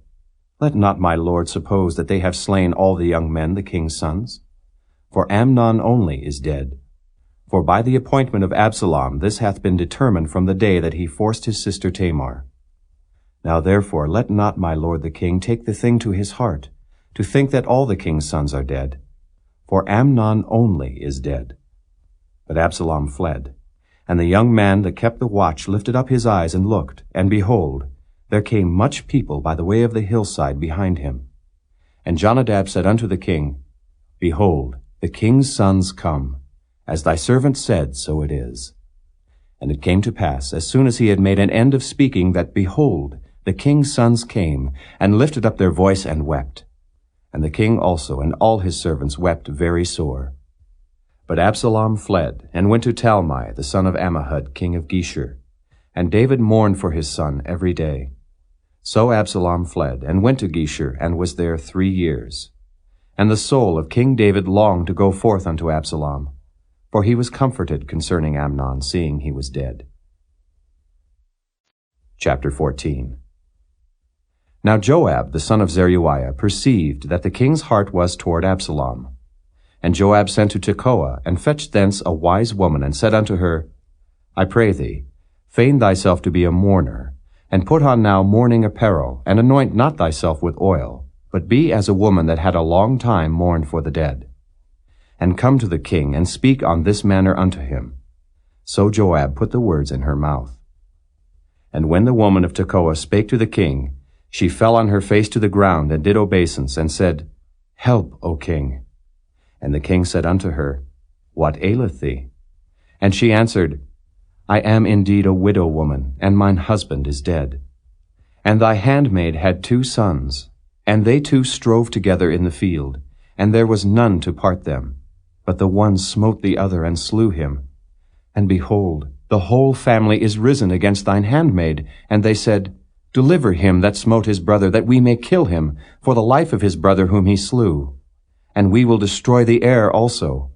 Let not my lord suppose that they have slain all the young men, the king's sons. For Amnon only is dead. For by the appointment of Absalom this hath been determined from the day that he forced his sister Tamar. Now therefore let not my lord the king take the thing to his heart, to think that all the king's sons are dead. For Amnon only is dead. But Absalom fled. And the young man that kept the watch lifted up his eyes and looked, and behold, there came much people by the way of the hillside behind him. And Jonadab said unto the king, Behold, the king's sons come. As thy servant said, so it is. And it came to pass, as soon as he had made an end of speaking, that, behold, the king's sons came, and lifted up their voice and wept. And the king also and all his servants wept very sore. But Absalom fled, and went to Talmai, the son of Ammihud, king of Geshur. And David mourned for his son every day. So Absalom fled, and went to Geshur, and was there 3 years. And the soul of King David longed to go forth unto Absalom, for he was comforted concerning Amnon, seeing he was dead. Chapter 14. Now Joab, the son of Zeruiah, perceived that the king's heart was toward Absalom. And Joab sent to Tekoa, and fetched thence a wise woman, and said unto her, I pray thee, feign thyself to be a mourner, and put on now mourning apparel, and anoint not thyself with oil, but be as a woman that had a long time mourned for the dead. And come to the king, and speak on this manner unto him. So Joab put the words in her mouth. And when the woman of Tekoa spake to the king, she fell on her face to the ground, and did obeisance, and said, Help, O king. And the king said unto her, What aileth thee? And she answered, I am indeed a widow woman, and mine husband is dead. And thy handmaid had 2 sons, and they 2 strove together in the field, and there was none to part them. But the one smote the other, and slew him. And behold, the whole family is risen against thine handmaid. And they said, Deliver him that smote his brother, that we may kill him, for the life of his brother whom he slew. And we will destroy the heir also.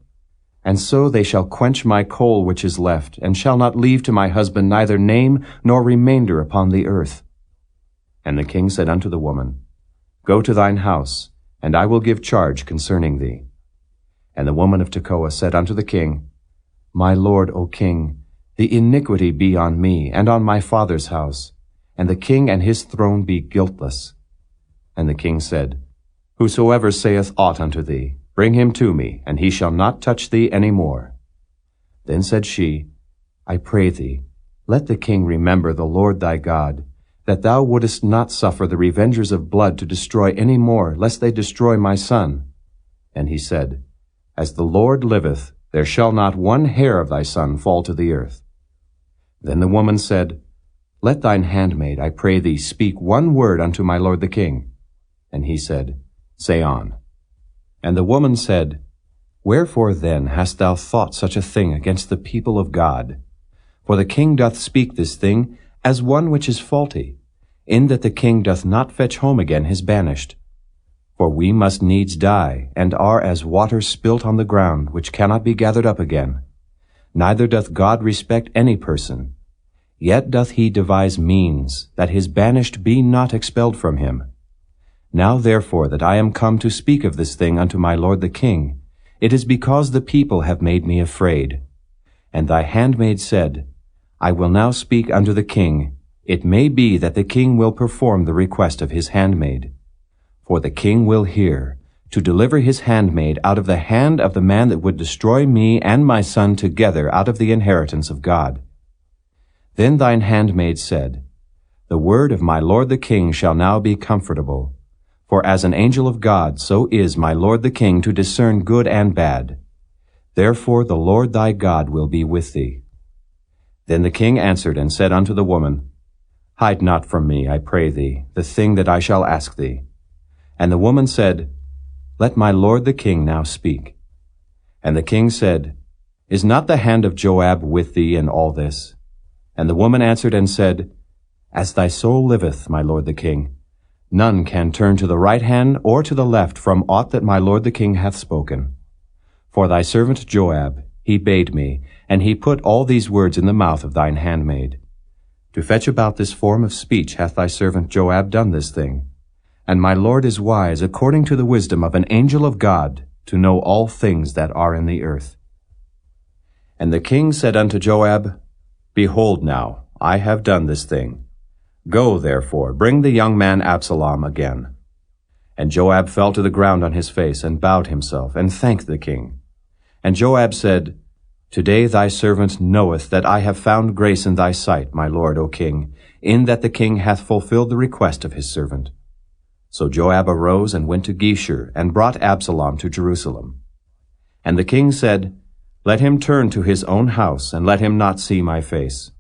And so they shall quench my coal which is left, and shall not leave to my husband neither name nor remainder upon the earth. And the king said unto the woman, Go to thine house, and I will give charge concerning thee. And the woman of Tekoa said unto the king, My lord, O king, The iniquity be on me and on my father's house, and the king and his throne be guiltless. And the king said, Whosoever saith aught unto thee, bring him to me, and he shall not touch thee any more. Then said she, I pray thee, let the king remember the Lord thy God, that thou wouldest not suffer the revengers of blood to destroy any more, lest they destroy my son. And he said, As the Lord liveth, there shall not one hair of thy son fall to the earth. Then the woman said, Let thine handmaid, I pray thee, speak one word unto my lord the king. And he said, Say on. And the woman said, Wherefore then hast thou thought such a thing against the people of God? For the king doth speak this thing as one which is faulty, in that the king doth not fetch home again his banished. For we must needs die, and are as water spilt on the ground, which cannot be gathered up again. Neither doth God respect any person. Yet doth he devise means, that his banished be not expelled from him. Now therefore that I am come to speak of this thing unto my lord the king, it is because the people have made me afraid. And thy handmaid said, I will now speak unto the king. It may be that the king will perform the request of his handmaid. For the king will hear, to deliver his handmaid out of the hand of the man that would destroy me and my son together out of the inheritance of God. Then thine handmaid said, The word of my lord the king shall now be comfortable. For as an angel of God, so is my lord the king to discern good and bad. Therefore the Lord thy God will be with thee. Then the king answered and said unto the woman, Hide not from me, I pray thee, the thing that I shall ask thee. And the woman said, Let my lord the king now speak. And the king said, Is not the hand of Joab with thee in all this? And the woman answered and said, As thy soul liveth, my lord the king, none can turn to the right hand or to the left from aught that my lord the king hath spoken. For thy servant Joab, he bade me, and he put all these words in the mouth of thine handmaid. To fetch about this form of speech hath thy servant Joab done this thing. And my lord is wise according to the wisdom of an angel of God, to know all things that are in the earth. And the king said unto Joab, Behold now, I have done this thing. Go, therefore, bring the young man Absalom again. And Joab fell to the ground on his face, and bowed himself, and thanked the king. And Joab said, Today thy servant knoweth that I have found grace in thy sight, my lord, O king, in that the king hath fulfilled the request of his servant. So Joab arose and went to Geshur, and brought Absalom to Jerusalem. And the king said, Let him turn to his own house, and let him not see my face.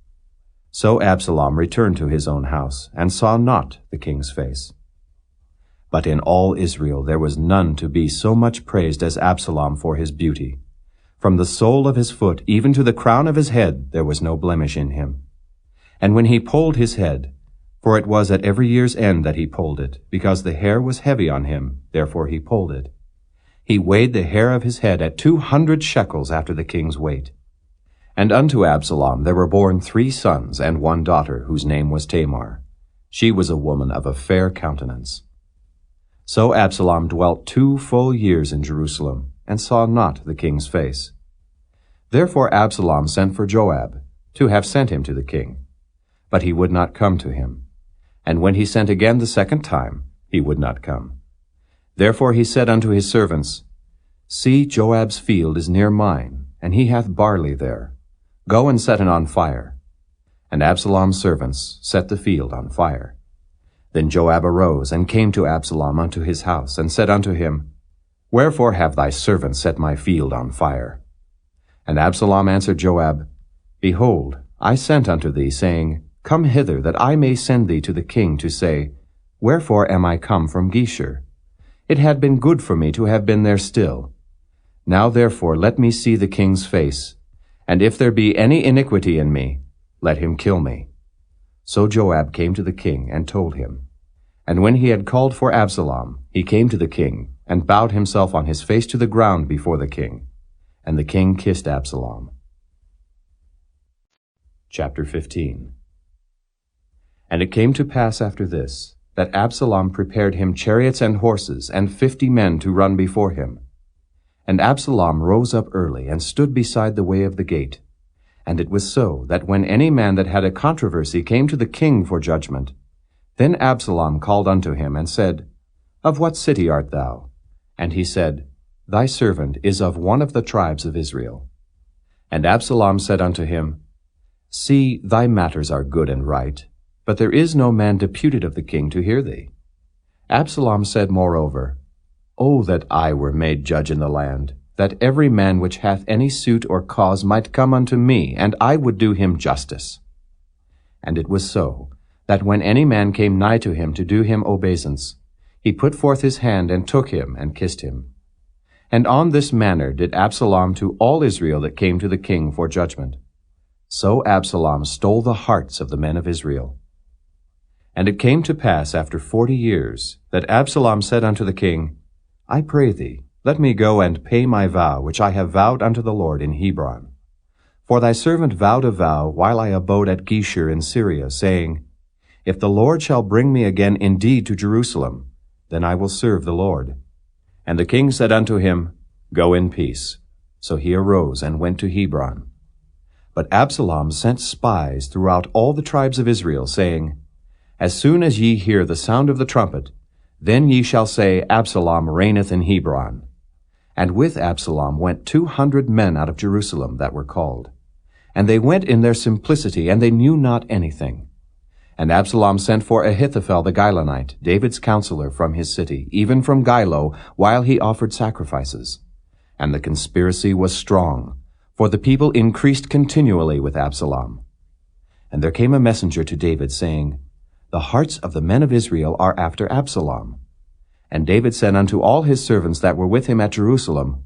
So Absalom returned to his own house, and saw not the king's face. But in all Israel there was none to be so much praised as Absalom for his beauty. From the sole of his foot even to the crown of his head there was no blemish in him. And when he polled his head, for it was at every year's end that he polled it, because the hair was heavy on him, therefore he polled it, he weighed the hair of his head at 200 shekels after the king's weight. And unto Absalom there were born 3 sons and 1 daughter, whose name was Tamar. She was a woman of a fair countenance. So Absalom dwelt 2 full years in Jerusalem, and saw not the king's face. Therefore Absalom sent for Joab, to have sent him to the king. But he would not come to him. And when he sent again the 2nd time, he would not come. Therefore he said unto his servants, See, Joab's field is near mine, and he hath barley there. Go and set it on fire. And Absalom's servants set the field on fire. Then Joab arose, and came to Absalom unto his house, and said unto him, Wherefore have thy servants set my field on fire? And Absalom answered Joab, Behold, I sent unto thee, saying, Come hither, that I may send thee to the king, to say, Wherefore am I come from Geshur? It had been good for me to have been there still. Now therefore let me see the king's face, and if there be any iniquity in me, let him kill me. So Joab came to the king, and told him. And when he had called for Absalom, he came to the king, and bowed himself on his face to the ground before the king. And the king kissed Absalom. Chapter 15. And it came to pass after this, that Absalom prepared him chariots and horses, and 50 men to run before him. And Absalom rose up early, and stood beside the way of the gate. And it was so, that when any man that had a controversy came to the king for judgment, then Absalom called unto him, and said, Of what city art thou? And he said, Thy servant is of one of the tribes of Israel. And Absalom said unto him, See, thy matters are good and right, but there is no man deputed of the king to hear thee. Absalom said moreover, O that I were made judge in the land, that every man which hath any suit or cause might come unto me, and I would do him justice. And it was so, that when any man came nigh to him to do him obeisance, he put forth his hand and took him and kissed him. And on this manner did Absalom to all Israel that came to the king for judgment. So Absalom stole the hearts of the men of Israel. And it came to pass after 40 years, that Absalom said unto the king, I pray thee, let me go and pay my vow, which I have vowed unto the Lord in Hebron. For thy servant vowed a vow while I abode at Geshur in Syria, saying, If the Lord shall bring me again indeed to Jerusalem, then I will serve the Lord. And the king said unto him, Go in peace. So he arose and went to Hebron. But Absalom sent spies throughout all the tribes of Israel, saying, As soon as ye hear the sound of the trumpet, then ye shall say, Absalom reigneth in Hebron. And with Absalom went 200 men out of Jerusalem that were called. And they went in their simplicity, and they knew not anything. And Absalom sent for Ahithophel the Gilonite, David's counselor, from his city, even from Gilo, while he offered sacrifices. And the conspiracy was strong, for the people increased continually with Absalom. And there came a messenger to David, saying, The hearts of the men of Israel are after Absalom. And David said unto all his servants that were with him at Jerusalem,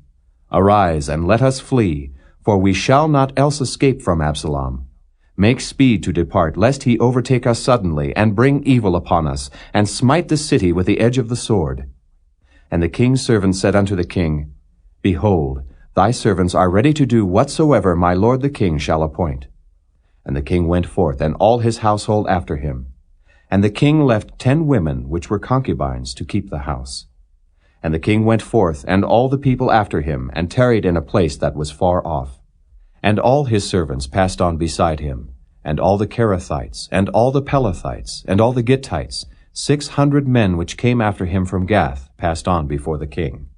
Arise, and let us flee, for we shall not else escape from Absalom. Make speed to depart, lest he overtake us suddenly, and bring evil upon us, and smite the city with the edge of the sword. And the king's servants said unto the king, Behold, thy servants are ready to do whatsoever my lord the king shall appoint. And the king went forth, and all his household after him. And the king left 10 women which were concubines to keep the house. And the king went forth, and all the people after him, and tarried in a place that was far off. And all his servants passed on beside him, and all the Kerethites, and all the Pelethites, and all the Gittites, 600 men which came after him from Gath, passed on before the king.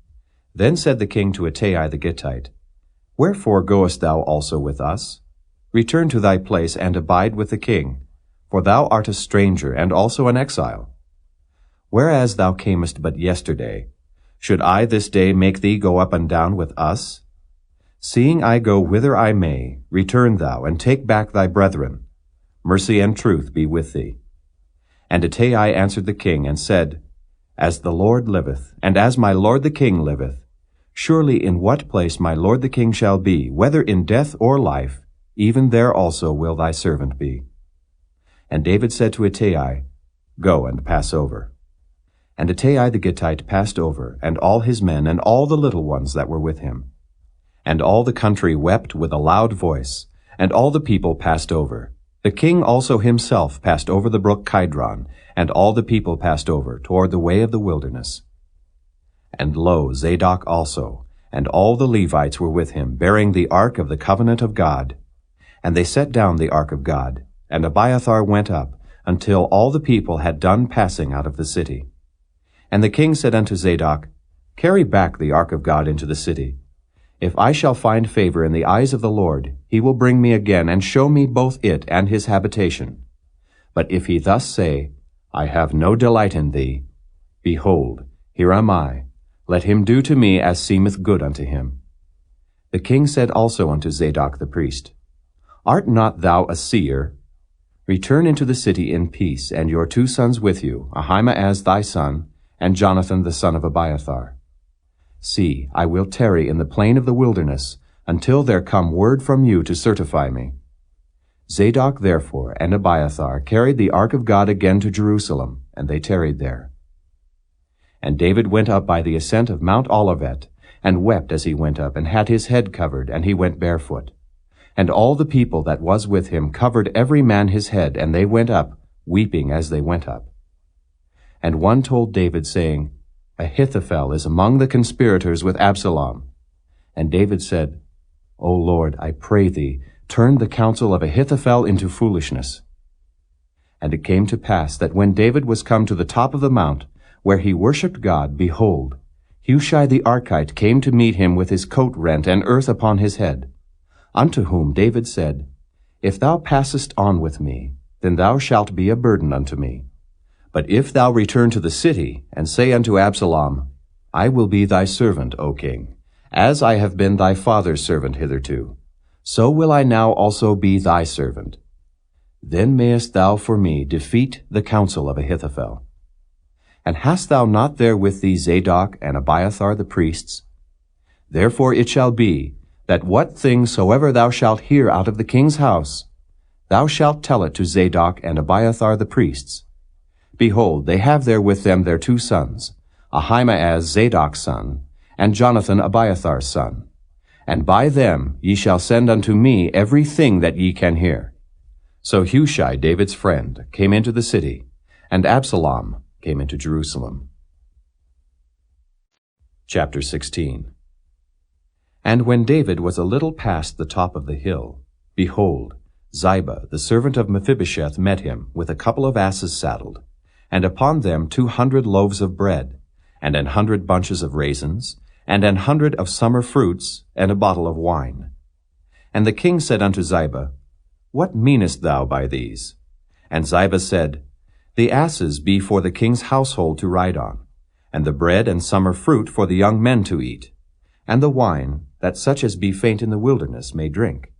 Then said the king to Ittai the Gittite, Wherefore goest thou also with us? Return to thy place, and abide with the king, for thou art a stranger, and also an exile. Whereas thou camest but yesterday, should I this day make thee go up and down with us? Seeing I go whither I may, return thou, and take back thy brethren. Mercy and truth be with thee. And Ittai answered the king, and said, As the Lord liveth, and as my lord the king liveth, surely in what place my lord the king shall be, whether in death or life, even there also will thy servant be. And David said to Ittai, Go and pass over. And Ittai the Gittite passed over, and all his men, and all the little ones that were with him. And all the country wept with a loud voice, and all the people passed over. The king also himself passed over the brook Kidron, and all the people passed over toward the way of the wilderness. And lo, Zadok also, and all the Levites were with him, bearing the ark of the covenant of God. And they set down the ark of God, and Abiathar went up, until all the people had done passing out of the city. And the king said unto Zadok, Carry back the ark of God into the city. If I shall find favor in the eyes of the Lord, he will bring me again, and show me both it and his habitation. But if he thus say, I have no delight in thee, behold, here am I. Let him do to me as seemeth good unto him. The king said also unto Zadok the priest, Art not thou a seer? Return into the city in peace, and your 2 sons with you, Ahimaaz thy son, and Jonathan the son of Abiathar. See, I will tarry in the plain of the wilderness, until there come word from you to certify me. Zadok therefore and Abiathar carried the ark of God again to Jerusalem, and they tarried there. And David went up by the ascent of Mount Olivet, and wept as he went up, and had his head covered, and he went barefoot. And all the people that was with him covered every man his head, and they went up, weeping as they went up. And one told David, saying, Ahithophel is among the conspirators with Absalom. And David said, O Lord, I pray thee, turned the counsel of Ahithophel into foolishness. And it came to pass that when David was come to the top of the mount, where he worshipped God, behold, Hushai the Archite came to meet him with his coat rent and earth upon his head. Unto whom David said, If thou passest on with me, then thou shalt be a burden unto me. But if thou return to the city, and say unto Absalom, I will be thy servant, O king, as I have been thy father's servant hitherto, so will I now also be thy servant. Then mayest thou for me defeat the counsel of Ahithophel. And hast thou not there with thee Zadok and Abiathar the priests? Therefore it shall be, that what thing soever thou shalt hear out of the king's house, thou shalt tell it to Zadok and Abiathar the priests. Behold, they have there with them their 2 sons, Ahimaaz Zadok's son, and Jonathan Abiathar's son. And by them ye shall send unto me every thing that ye can hear. So Hushai, David's friend, came into the city, and Absalom came into Jerusalem. Chapter 16. And when David was a little past the top of the hill, behold, Ziba, the servant of Mephibosheth, met him, with a couple of asses saddled, and upon them 200 loaves of bread, and 100 bunches of raisins, and 100 of summer fruits, and a bottle of wine. And the king said unto Ziba, What meanest thou by these? And Ziba said, The asses be for the king's household to ride on, and the bread and summer fruit for the young men to eat, and the wine, that such as be faint in the wilderness may drink.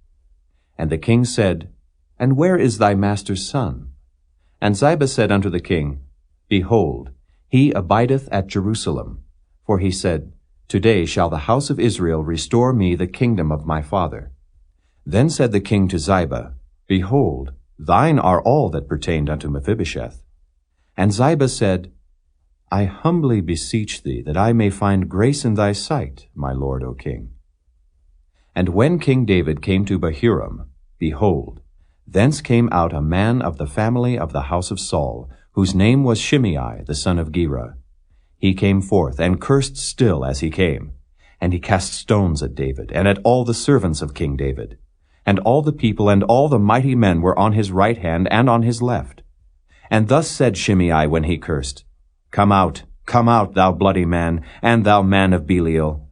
And the king said, And where is thy master's son? And Ziba said unto the king, Behold, he abideth at Jerusalem. For he said, Today shall the house of Israel restore me the kingdom of my father. Then said the king to Ziba, Behold, thine are all that pertained unto Mephibosheth. And Ziba said, I humbly beseech thee that I may find grace in thy sight, my lord, O king. And when King David came to Bahurim, behold, thence came out a man of the family of the house of Saul, whose name was Shimei the son of Gera. He came forth, and cursed still as he came. And he cast stones at David, and at all the servants of King David. And all the people and all the mighty men were on his right hand and on his left. And thus said Shimei when he cursed, Come out, thou bloody man, and thou man of Belial.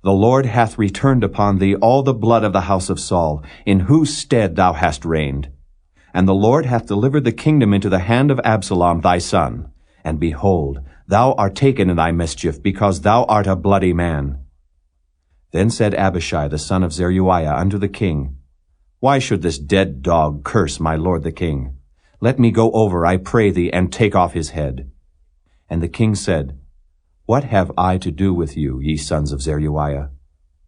The Lord hath returned upon thee all the blood of the house of Saul, in whose stead thou hast reigned. And the Lord hath delivered the kingdom into the hand of Absalom thy son. And behold, thou art taken in thy mischief, because thou art a bloody man. Then said Abishai the son of Zeruiah unto the king, Why should this dead dog curse my lord the king? Let me go over, I pray thee, and take off his head. And the king said, What have I to do with you, ye sons of Zeruiah?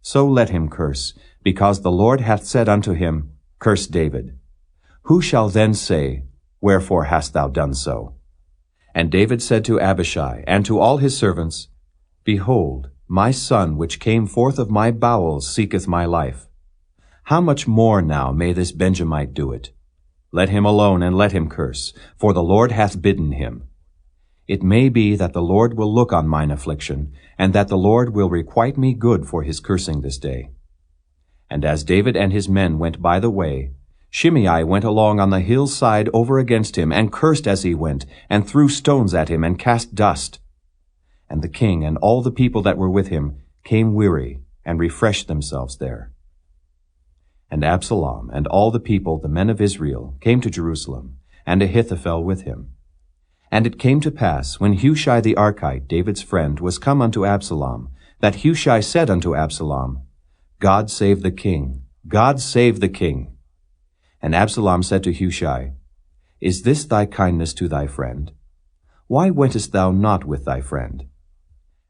So let him curse, because the Lord hath said unto him, Curse David. Who shall then say, Wherefore hast thou done so? And David said to Abishai and to all his servants, Behold, my son which came forth of my bowels seeketh my life. How much more now may this Benjamite do it? Let him alone, and let him curse, for the Lord hath bidden him. It may be that the Lord will look on mine affliction, and that the Lord will requite me good for his cursing this day. And as David and his men went by the way, Shimei went along on the hillside over against him, and cursed as he went, and threw stones at him, and cast dust. And the king and all the people that were with him came weary, and refreshed themselves there. And Absalom and all the people, the men of Israel, came to Jerusalem, and Ahithophel with him. And it came to pass, when Hushai the Archite, David's friend, was come unto Absalom, that Hushai said unto Absalom, God save the king! God save the king! And Absalom said to Hushai, Is this thy kindness to thy friend? Why wentest thou not with thy friend?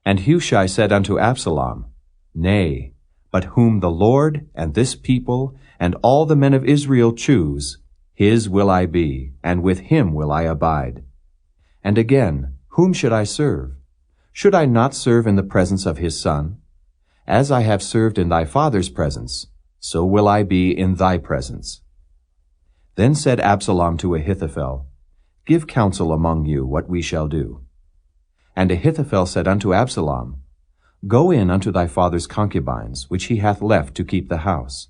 And Hushai said unto Absalom, Nay, but whom the Lord and this people and all the men of Israel choose, his will I be, and with him will I abide. And again, whom should I serve? Should I not serve in the presence of his son? As I have served in thy father's presence, so will I be in thy presence. Then said Absalom to Ahithophel, Give counsel among you what we shall do. And Ahithophel said unto Absalom, Go in unto thy father's concubines, which he hath left to keep the house,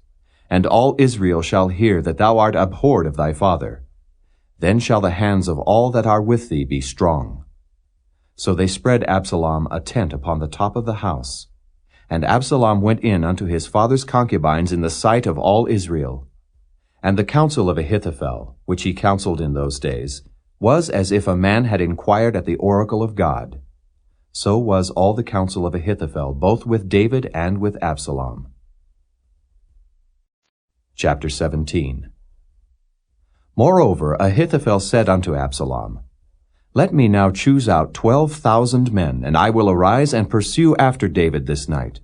and all Israel shall hear that thou art abhorred of thy father. Then shall the hands of all that are with thee be strong. So they spread Absalom a tent upon the top of the house. And Absalom went in unto his father's concubines in the sight of all Israel. And the counsel of Ahithophel, which he counseled in those days, was as if a man had inquired at the oracle of God. So was all the counsel of Ahithophel, both with David and with Absalom. Chapter 17. Moreover, Ahithophel said unto Absalom, Let me now choose out 12,000 men, and I will arise and pursue after David this night.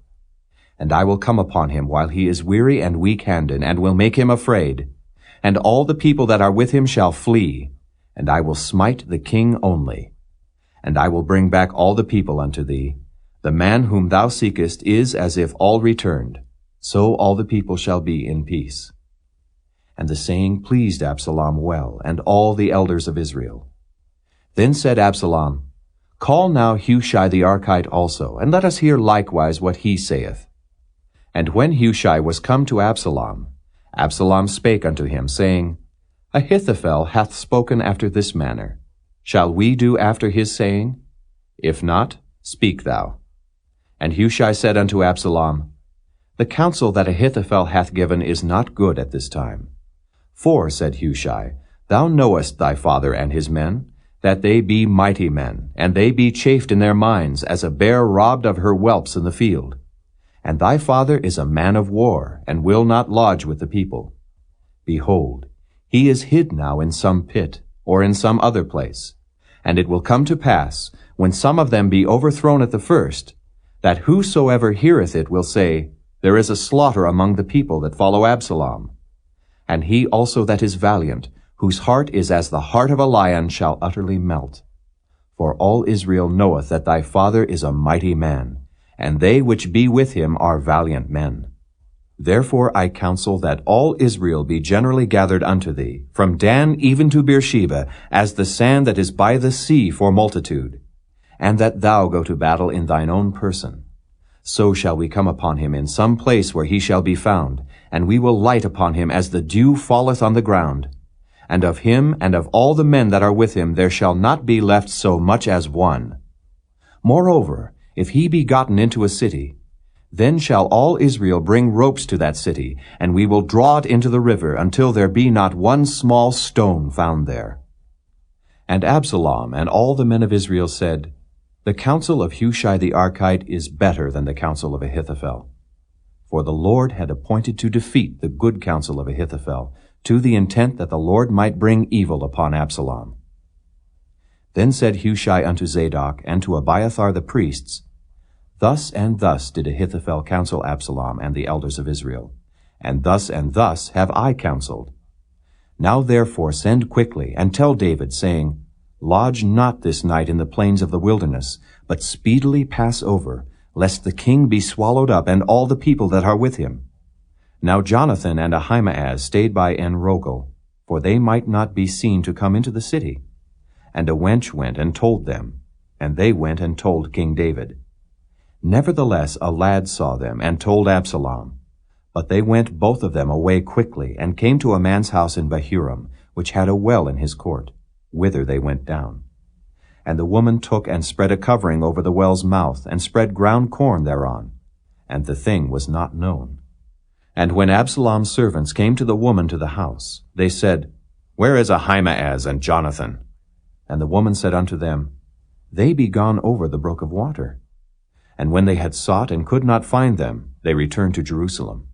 And I will come upon him while he is weary and weak-handed, and will make him afraid. And all the people that are with him shall flee, and I will smite the king only. And I will bring back all the people unto thee. The man whom thou seekest is as if all returned. So all the people shall be in peace. And the saying pleased Absalom well, and all the elders of Israel. Then said Absalom, Call now Hushai the Archite also, and let us hear likewise what he saith. And when Hushai was come to Absalom, Absalom spake unto him, saying, Ahithophel hath spoken after this manner. Shall we do after his saying? If not, speak thou. And Hushai said unto Absalom, The counsel that Ahithophel hath given is not good at this time. For, said Hushai, Thou knowest thy father and his men, that they be mighty men, and they be chafed in their minds, as a bear robbed of her whelps in the field. And thy father is a man of war, and will not lodge with the people. Behold, he is hid now in some pit, or in some other place. And it will come to pass, when some of them be overthrown at the first, that whosoever heareth it will say, There is a slaughter among the people that follow Absalom. And he also that is valiant, whose heart is as the heart of a lion, shall utterly melt. For all Israel knoweth that thy father is a mighty man, and they which be with him are valiant men. Therefore I counsel that all Israel be generally gathered unto thee, from Dan even to Beersheba, as the sand that is by the sea for multitude, and that thou go to battle in thine own person. So shall we come upon him in some place where he shall be found, and we will light upon him as the dew falleth on the ground. And of him and of all the men that are with him there shall not be left so much as one. Moreover, if he be gotten into a city, then shall all Israel bring ropes to that city, and we will draw it into the river until there be not one small stone found there. And Absalom and all the men of Israel said, The counsel of Hushai the Archite is better than the counsel of Ahithophel. For the Lord had appointed to defeat the good counsel of Ahithophel, to the intent that the Lord might bring evil upon Absalom. Then said Hushai unto Zadok and to Abiathar the priests, Thus and thus did Ahithophel counsel Absalom and the elders of Israel, and thus have I counseled. Now therefore send quickly, and tell David, saying, Lodge not this night in the plains of the wilderness, but speedily pass over, lest the king be swallowed up, and all the people that are with him. Now Jonathan and Ahimaaz stayed by En-Rogel, for they might not be seen to come into the city. And a wench went and told them, and they went and told King David. Nevertheless a lad saw them, and told Absalom. But they went both of them away quickly, and came to a man's house in Bahurim, which had a well in his court, whither they went down. And the woman took and spread a covering over the well's mouth, and spread ground corn thereon. And the thing was not known. And when Absalom's servants came to the woman to the house, they said, Where is Ahimaaz and Jonathan? And the woman said unto them, They be gone over the brook of water. And when they had sought and could not find them, they returned to Jerusalem.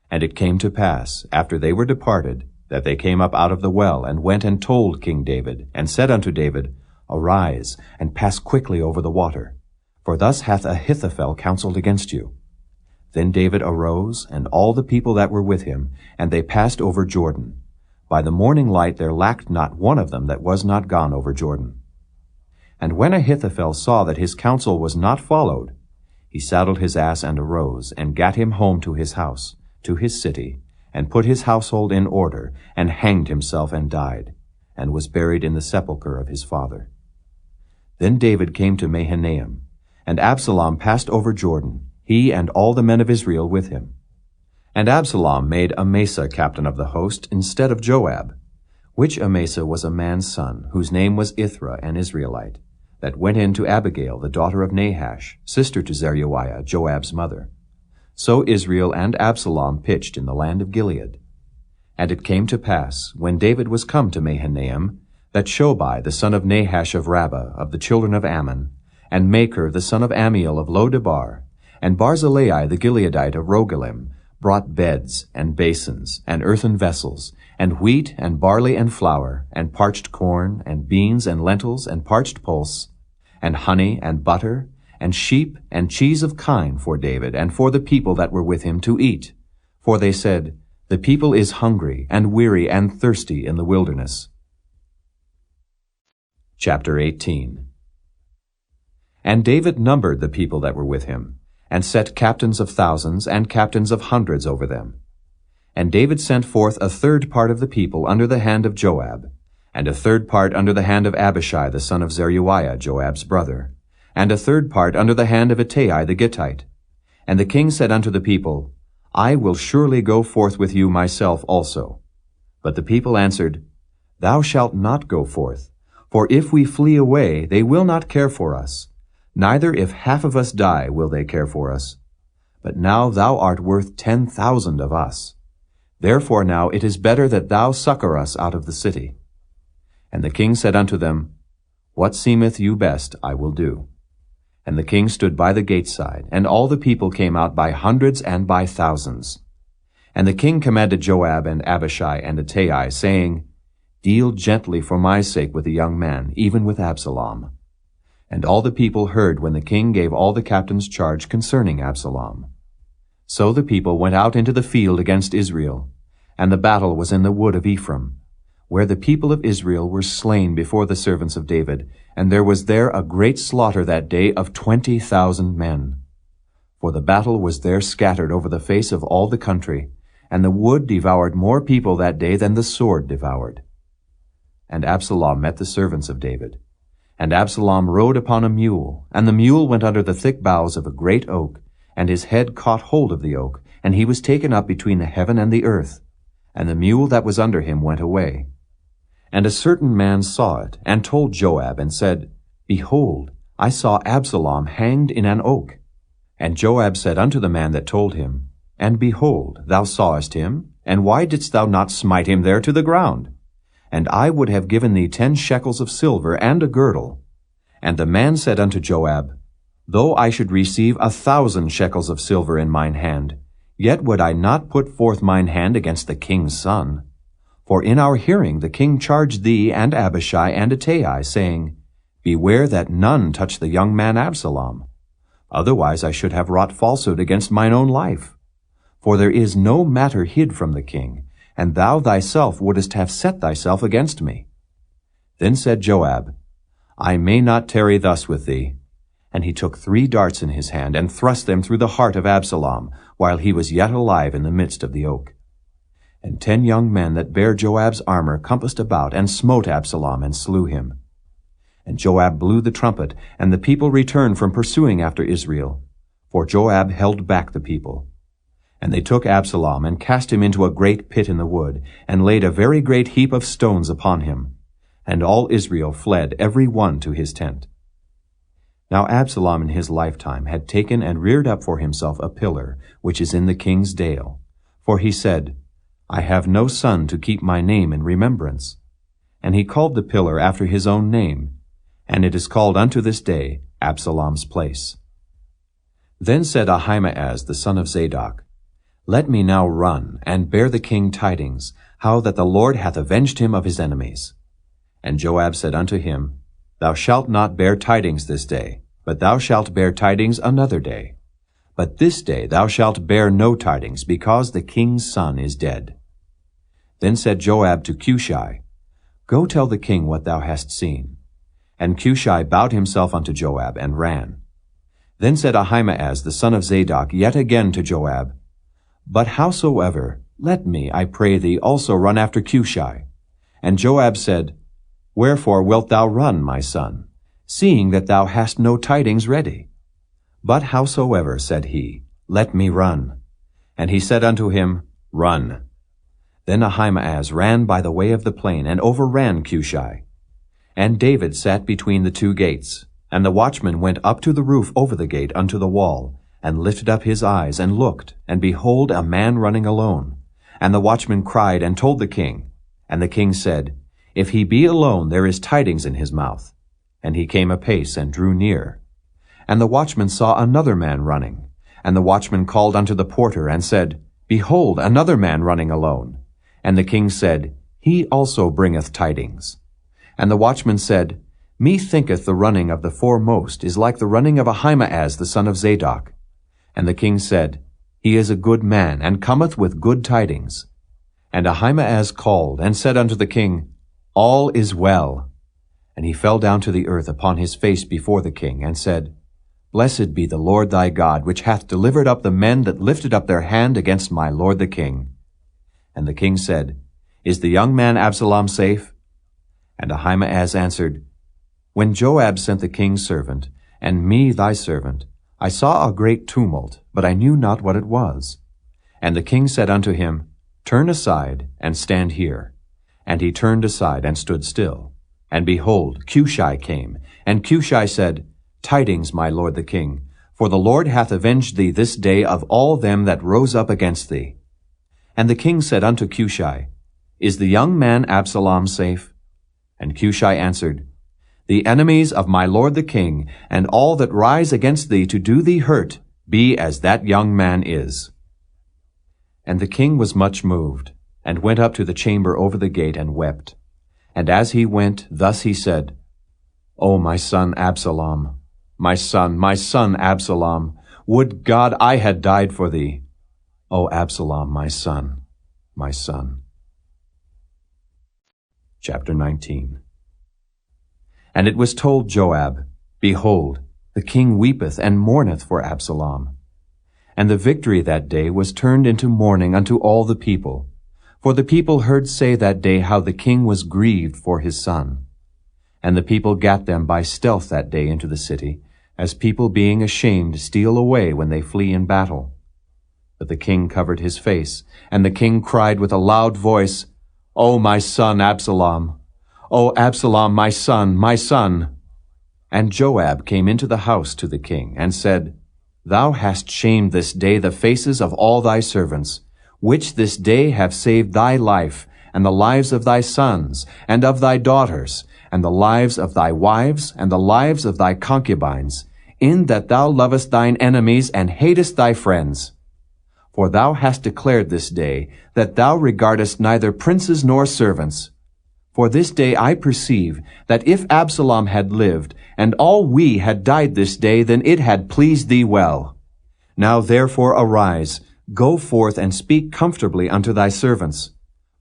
And it came to pass, after they were departed, that they came up out of the well, and went and told King David, and said unto David, Arise, and pass quickly over the water, for thus hath Ahithophel counseled against you. Then David arose, and all the people that were with him, and they passed over Jordan. By the morning light there lacked not one of them that was not gone over Jordan. And when Ahithophel saw that his counsel was not followed, he saddled his ass and arose, and gat him home to his house, to his city, and put his household in order, and hanged himself and died, and was buried in the sepulchre of his father. Then David came to Mahanaim, and Absalom passed over Jordan, he and all the men of Israel with him. And Absalom made Amasa captain of the host instead of Joab, which Amasa was a man's son, whose name was Ithra, an Israelite, that went in to Abigail, the daughter of Nahash, sister to Zeruiah, Joab's mother. So Israel and Absalom pitched in the land of Gilead. And it came to pass, when David was come to Mahanaim, that Shobai the son of Nahash of Rabbah, of the children of Ammon, and Machir the son of Ammiel of Lo-debar, and Barzillai the Gileadite of Rogelim, brought beds, and basins, and earthen vessels, and wheat, and barley, and flour, and parched corn, and beans, and lentils, and parched pulse, and honey, and butter, and sheep, and cheese of kine for David, and for the people that were with him to eat. For they said, The people is hungry, and weary, and thirsty in the wilderness. Chapter 18. And David numbered the people that were with him, and set captains of thousands and captains of hundreds over them. And David sent forth a third part of the people under the hand of Joab, and a third part under the hand of Abishai the son of Zeruiah, Joab's brother, and a third part under the hand of Ittai the Gittite. And the king said unto the people, I will surely go forth with you myself also. But the people answered, Thou shalt not go forth, for if we flee away, they will not care for us. Neither if half of us die will they care for us. But now thou art worth 10,000 of us. Therefore now it is better that thou succor us out of the city. And the king said unto them, What seemeth you best I will do. And the king stood by the gate side, and all the people came out by hundreds and by thousands. And the king commanded Joab and Abishai and Ittai, saying, Deal gently for my sake with the young man, even with Absalom. And all the people heard when the king gave all the captains charge concerning Absalom. So the people went out into the field against Israel, and the battle was in the wood of Ephraim, where the people of Israel were slain before the servants of David, and there was there a great slaughter that day of 20,000 men. For the battle was there scattered over the face of all the country, and the wood devoured more people that day than the sword devoured. And Absalom met the servants of David. And Absalom rode upon a mule, and the mule went under the thick boughs of a great oak, and his head caught hold of the oak, and he was taken up between the heaven and the earth, and the mule that was under him went away. And a certain man saw it, and told Joab, and said, Behold, I saw Absalom hanged in an oak. And Joab said unto the man that told him, And behold, thou sawest him, and why didst thou not smite him there to the ground? And I would have given thee 10 shekels of silver and a girdle. And the man said unto Joab, Though I should receive 1,000 shekels of silver in mine hand, yet would I not put forth mine hand against the king's son. For in our hearing the king charged thee and Abishai and Ittai, saying, Beware that none touch the young man Absalom. Otherwise I should have wrought falsehood against mine own life. For there is no matter hid from the king, and thou thyself wouldest have set thyself against me. Then said Joab, I may not tarry thus with thee. And he took 3 darts in his hand, and thrust them through the heart of Absalom, while he was yet alive in the midst of the oak. And 10 young men that bare Joab's armor compassed about, and smote Absalom, and slew him. And Joab blew the trumpet, and the people returned from pursuing after Israel. For Joab held back the people. And they took Absalom, and cast him into a great pit in the wood, and laid a very great heap of stones upon him. And all Israel fled every one to his tent. Now Absalom in his lifetime had taken and reared up for himself a pillar, which is in the king's dale. For he said, I have no son to keep my name in remembrance. And he called the pillar after his own name, and it is called unto this day Absalom's place. Then said Ahimaaz the son of Zadok, Let me now run, and bear the king tidings, how that the Lord hath avenged him of his enemies. And Joab said unto him, Thou shalt not bear tidings this day, but thou shalt bear tidings another day. But this day thou shalt bear no tidings, because the king's son is dead. Then said Joab to Cushai, Go tell the king what thou hast seen. And Cushai bowed himself unto Joab, and ran. Then said Ahimaaz the son of Zadok yet again to Joab, But howsoever, let me, I pray thee, also run after Cushai. And Joab said, Wherefore wilt thou run, my son, seeing that thou hast no tidings ready? But howsoever, said he, let me run. And he said unto him, Run. Then Ahimaaz ran by the way of the plain, and overran Cushai. And David sat between the two gates. And the watchman went up to the roof over the gate unto the wall, and lifted up his eyes, and looked, and behold, a man running alone. And the watchman cried, and told the king. And the king said, If he be alone, there is tidings in his mouth. And he came apace, and drew near. And the watchman saw another man running. And the watchman called unto the porter, and said, Behold, another man running alone. And the king said, He also bringeth tidings. And the watchman said, Methinketh the running of the foremost is like the running of Ahimaaz the son of Zadok. And the king said, He is a good man, and cometh with good tidings. And Ahimaaz called, and said unto the king, All is well. And he fell down to the earth upon his face before the king, and said, Blessed be the Lord thy God, which hath delivered up the men that lifted up their hand against my lord the king. And the king said, Is the young man Absalom safe? And Ahimaaz answered, When Joab sent the king's servant, and me thy servant, I saw a great tumult, but I knew not what it was. And the king said unto him, Turn aside, and stand here. And he turned aside, and stood still. And behold, Cushai came. And Cushai said, Tidings, my lord the king, for the Lord hath avenged thee this day of all them that rose up against thee. And the king said unto Cushai, Is the young man Absalom safe? And Cushai answered, The enemies of my lord the king, and all that rise against thee to do thee hurt, be as that young man is. And the king was much moved, and went up to the chamber over the gate, and wept. And as he went, thus he said, O my son Absalom, my son Absalom, would God I had died for thee. O Absalom, my son, my son. Chapter 19. And it was told Joab, Behold, the king weepeth and mourneth for Absalom. And the victory that day was turned into mourning unto all the people. For the people heard say that day how the king was grieved for his son. And the people gat them by stealth that day into the city, as people being ashamed steal away when they flee in battle. But the king covered his face, and the king cried with a loud voice, O my son Absalom! O Absalom, my son, my son! And Joab came into the house to the king, and said, Thou hast shamed this day the faces of all thy servants, which this day have saved thy life, and the lives of thy sons, and of thy daughters, and the lives of thy wives, and the lives of thy concubines, in that thou lovest thine enemies, and hatest thy friends. For thou hast declared this day, that thou regardest neither princes nor servants. For this day I perceive, that if Absalom had lived, and all we had died this day, then it had pleased thee well. Now therefore arise, go forth, and speak comfortably unto thy servants.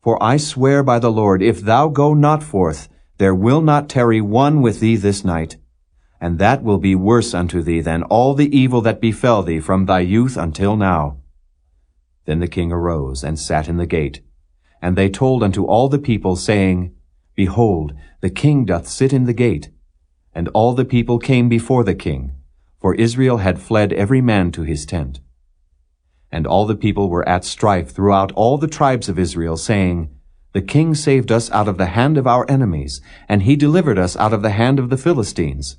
For I swear by the Lord, if thou go not forth, there will not tarry one with thee this night. And that will be worse unto thee than all the evil that befell thee from thy youth until now. Then the king arose, and sat in the gate. And they told unto all the people, saying, Behold, the king doth sit in the gate. And all the people came before the king, for Israel had fled every man to his tent. And all the people were at strife throughout all the tribes of Israel, saying, The king saved us out of the hand of our enemies, and he delivered us out of the hand of the Philistines.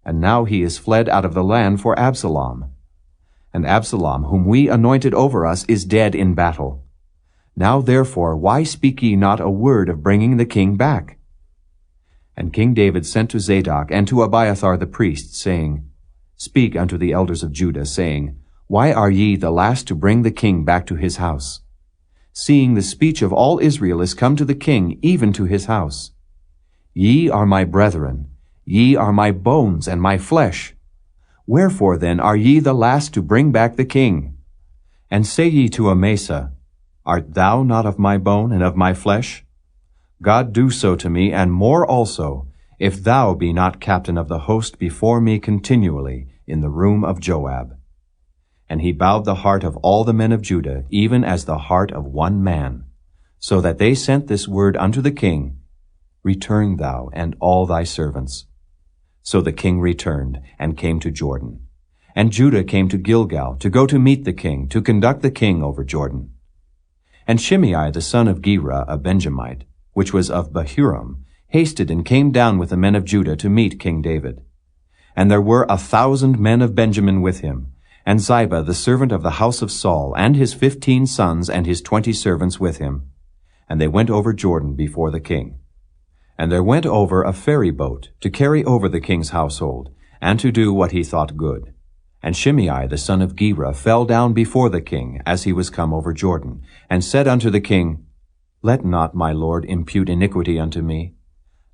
And now he is fled out of the land for Absalom. And Absalom, whom we anointed over us, is dead in battle. Now therefore, why speak ye not a word of bringing the king back? And King David sent to Zadok and to Abiathar the priest, saying, Speak unto the elders of Judah, saying, Why are ye the last to bring the king back to his house? Seeing the speech of all Israel is come to the king, even to his house. Ye are my brethren, ye are my bones and my flesh. Wherefore then are ye the last to bring back the king? And say ye to Amasa, Art thou not of my bone and of my flesh? God do so to me, and more also, if thou be not captain of the host before me continually in the room of Joab. And he bowed the heart of all the men of Judah, even as the heart of one man, so that they sent this word unto the king, Return thou and all thy servants. So the king returned, and came to Jordan. And Judah came to Gilgal to go to meet the king, to conduct the king over Jordan. And Shimei the son of Gera, a Benjamite, which was of Bahurim, hasted and came down with the men of Judah to meet King David. And there were 1,000 men of Benjamin with him, and Ziba the servant of the house of Saul, and his 15 sons and his 20 servants with him. And they went over Jordan before the king. And there went over a ferry boat to carry over the king's household, and to do what he thought good. And Shimei the son of Gera fell down before the king as he was come over Jordan, and said unto the king, Let not my lord impute iniquity unto me.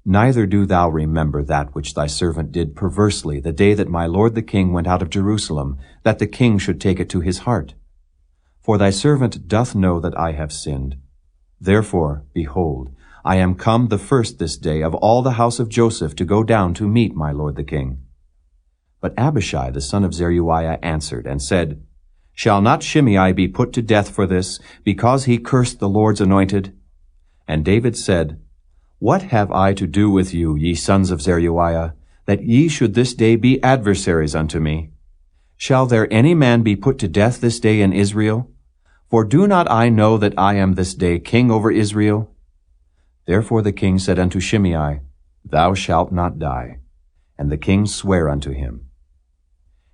Neither do thou remember that which thy servant did perversely the day that my lord the king went out of Jerusalem, that the king should take it to his heart. For thy servant doth know that I have sinned. Therefore, behold, I am come the first this day of all the house of Joseph to go down to meet my lord the king. But Abishai the son of Zeruiah answered and said, Shall not Shimei be put to death for this, because he cursed the Lord's anointed? And David said, What have I to do with you, ye sons of Zeruiah, that ye should this day be adversaries unto me? Shall there any man be put to death this day in Israel? For do not I know that I am this day king over Israel? Therefore the king said unto Shimei, Thou shalt not die. And the king sware unto him.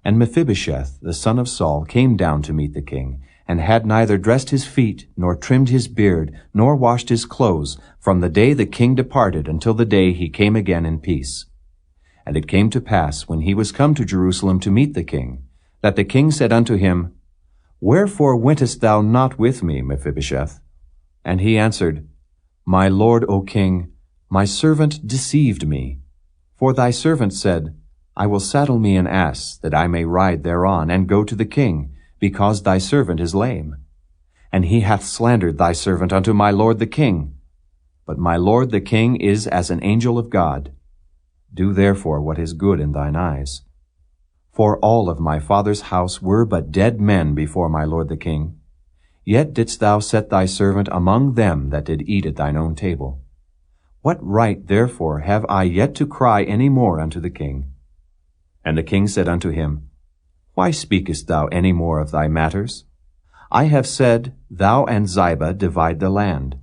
And Mephibosheth, the son of Saul, came down to meet the king, and had neither dressed his feet, nor trimmed his beard, nor washed his clothes, from the day the king departed until the day he came again in peace. And it came to pass, when he was come to Jerusalem to meet the king, that the king said unto him, Wherefore wentest thou not with me, Mephibosheth? And he answered, My lord, O king, my servant deceived me. For thy servant said, I will saddle me an ass, that I may ride thereon, and go to the king, because thy servant is lame. And he hath slandered thy servant unto my lord the king. But my lord the king is as an angel of God. Do therefore what is good in thine eyes. For all of my father's house were but dead men before my lord the king. Yet didst thou set thy servant among them that did eat at thine own table. What right therefore have I yet to cry any more unto the king? And the king said unto him, Why speakest thou any more of thy matters? I have said, Thou and Ziba divide the land.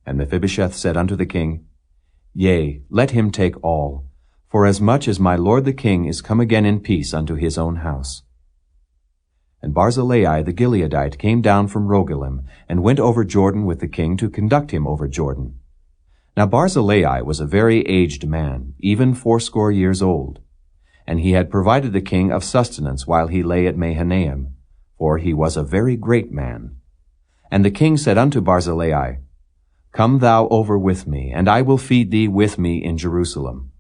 And Mephibosheth said unto the king, Yea, let him take all, forasmuch as my lord the king is come again in peace unto his own house. And Barzillai the Gileadite came down from Rogelim, and went over Jordan with the king to conduct him over Jordan. Now Barzillai was a very aged man, even 80 years old. And he had provided the king of sustenance while he lay at Mahanaim, for he was a very great man. And the king said unto Barzillai, Come thou over with me, and I will feed thee with me in Jerusalem.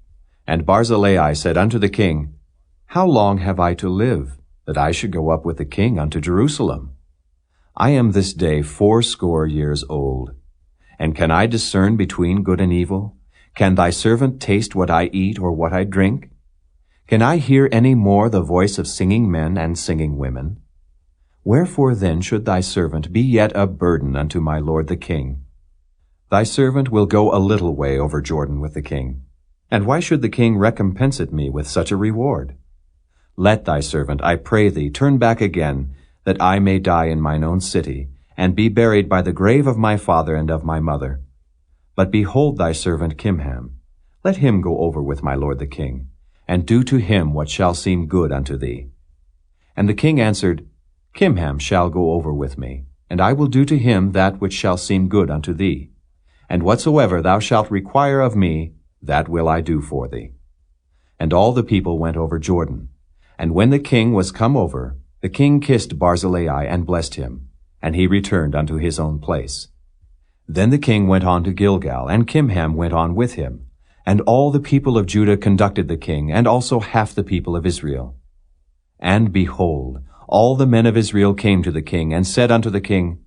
And Barzillai said unto the king, How long have I to live, that I should go up with the king unto Jerusalem? I am this day 80 years old. And can I discern between good and evil? Can thy servant taste what I eat or what I drink? Can I hear any more the voice of singing men and singing women? Wherefore then should thy servant be yet a burden unto my lord the king? Thy servant will go a little way over Jordan with the king. And why should the king recompense me with such a reward? Let thy servant, I pray thee, turn back again, that I may die in mine own city, and be buried by the grave of my father and of my mother. But behold thy servant Kimham. Let him go over with my lord the king, and do to him what shall seem good unto thee. And the king answered, Kimham shall go over with me, and I will do to him that which shall seem good unto thee. And whatsoever thou shalt require of me, that will I do for thee. And all the people went over Jordan. And when the king was come over, the king kissed Barzillai and blessed him, and he returned unto his own place. Then the king went on to Gilgal, and Kimham went on with him. And all the people of Judah conducted the king, and also half the people of Israel. And behold, all the men of Israel came to the king, and said unto the king,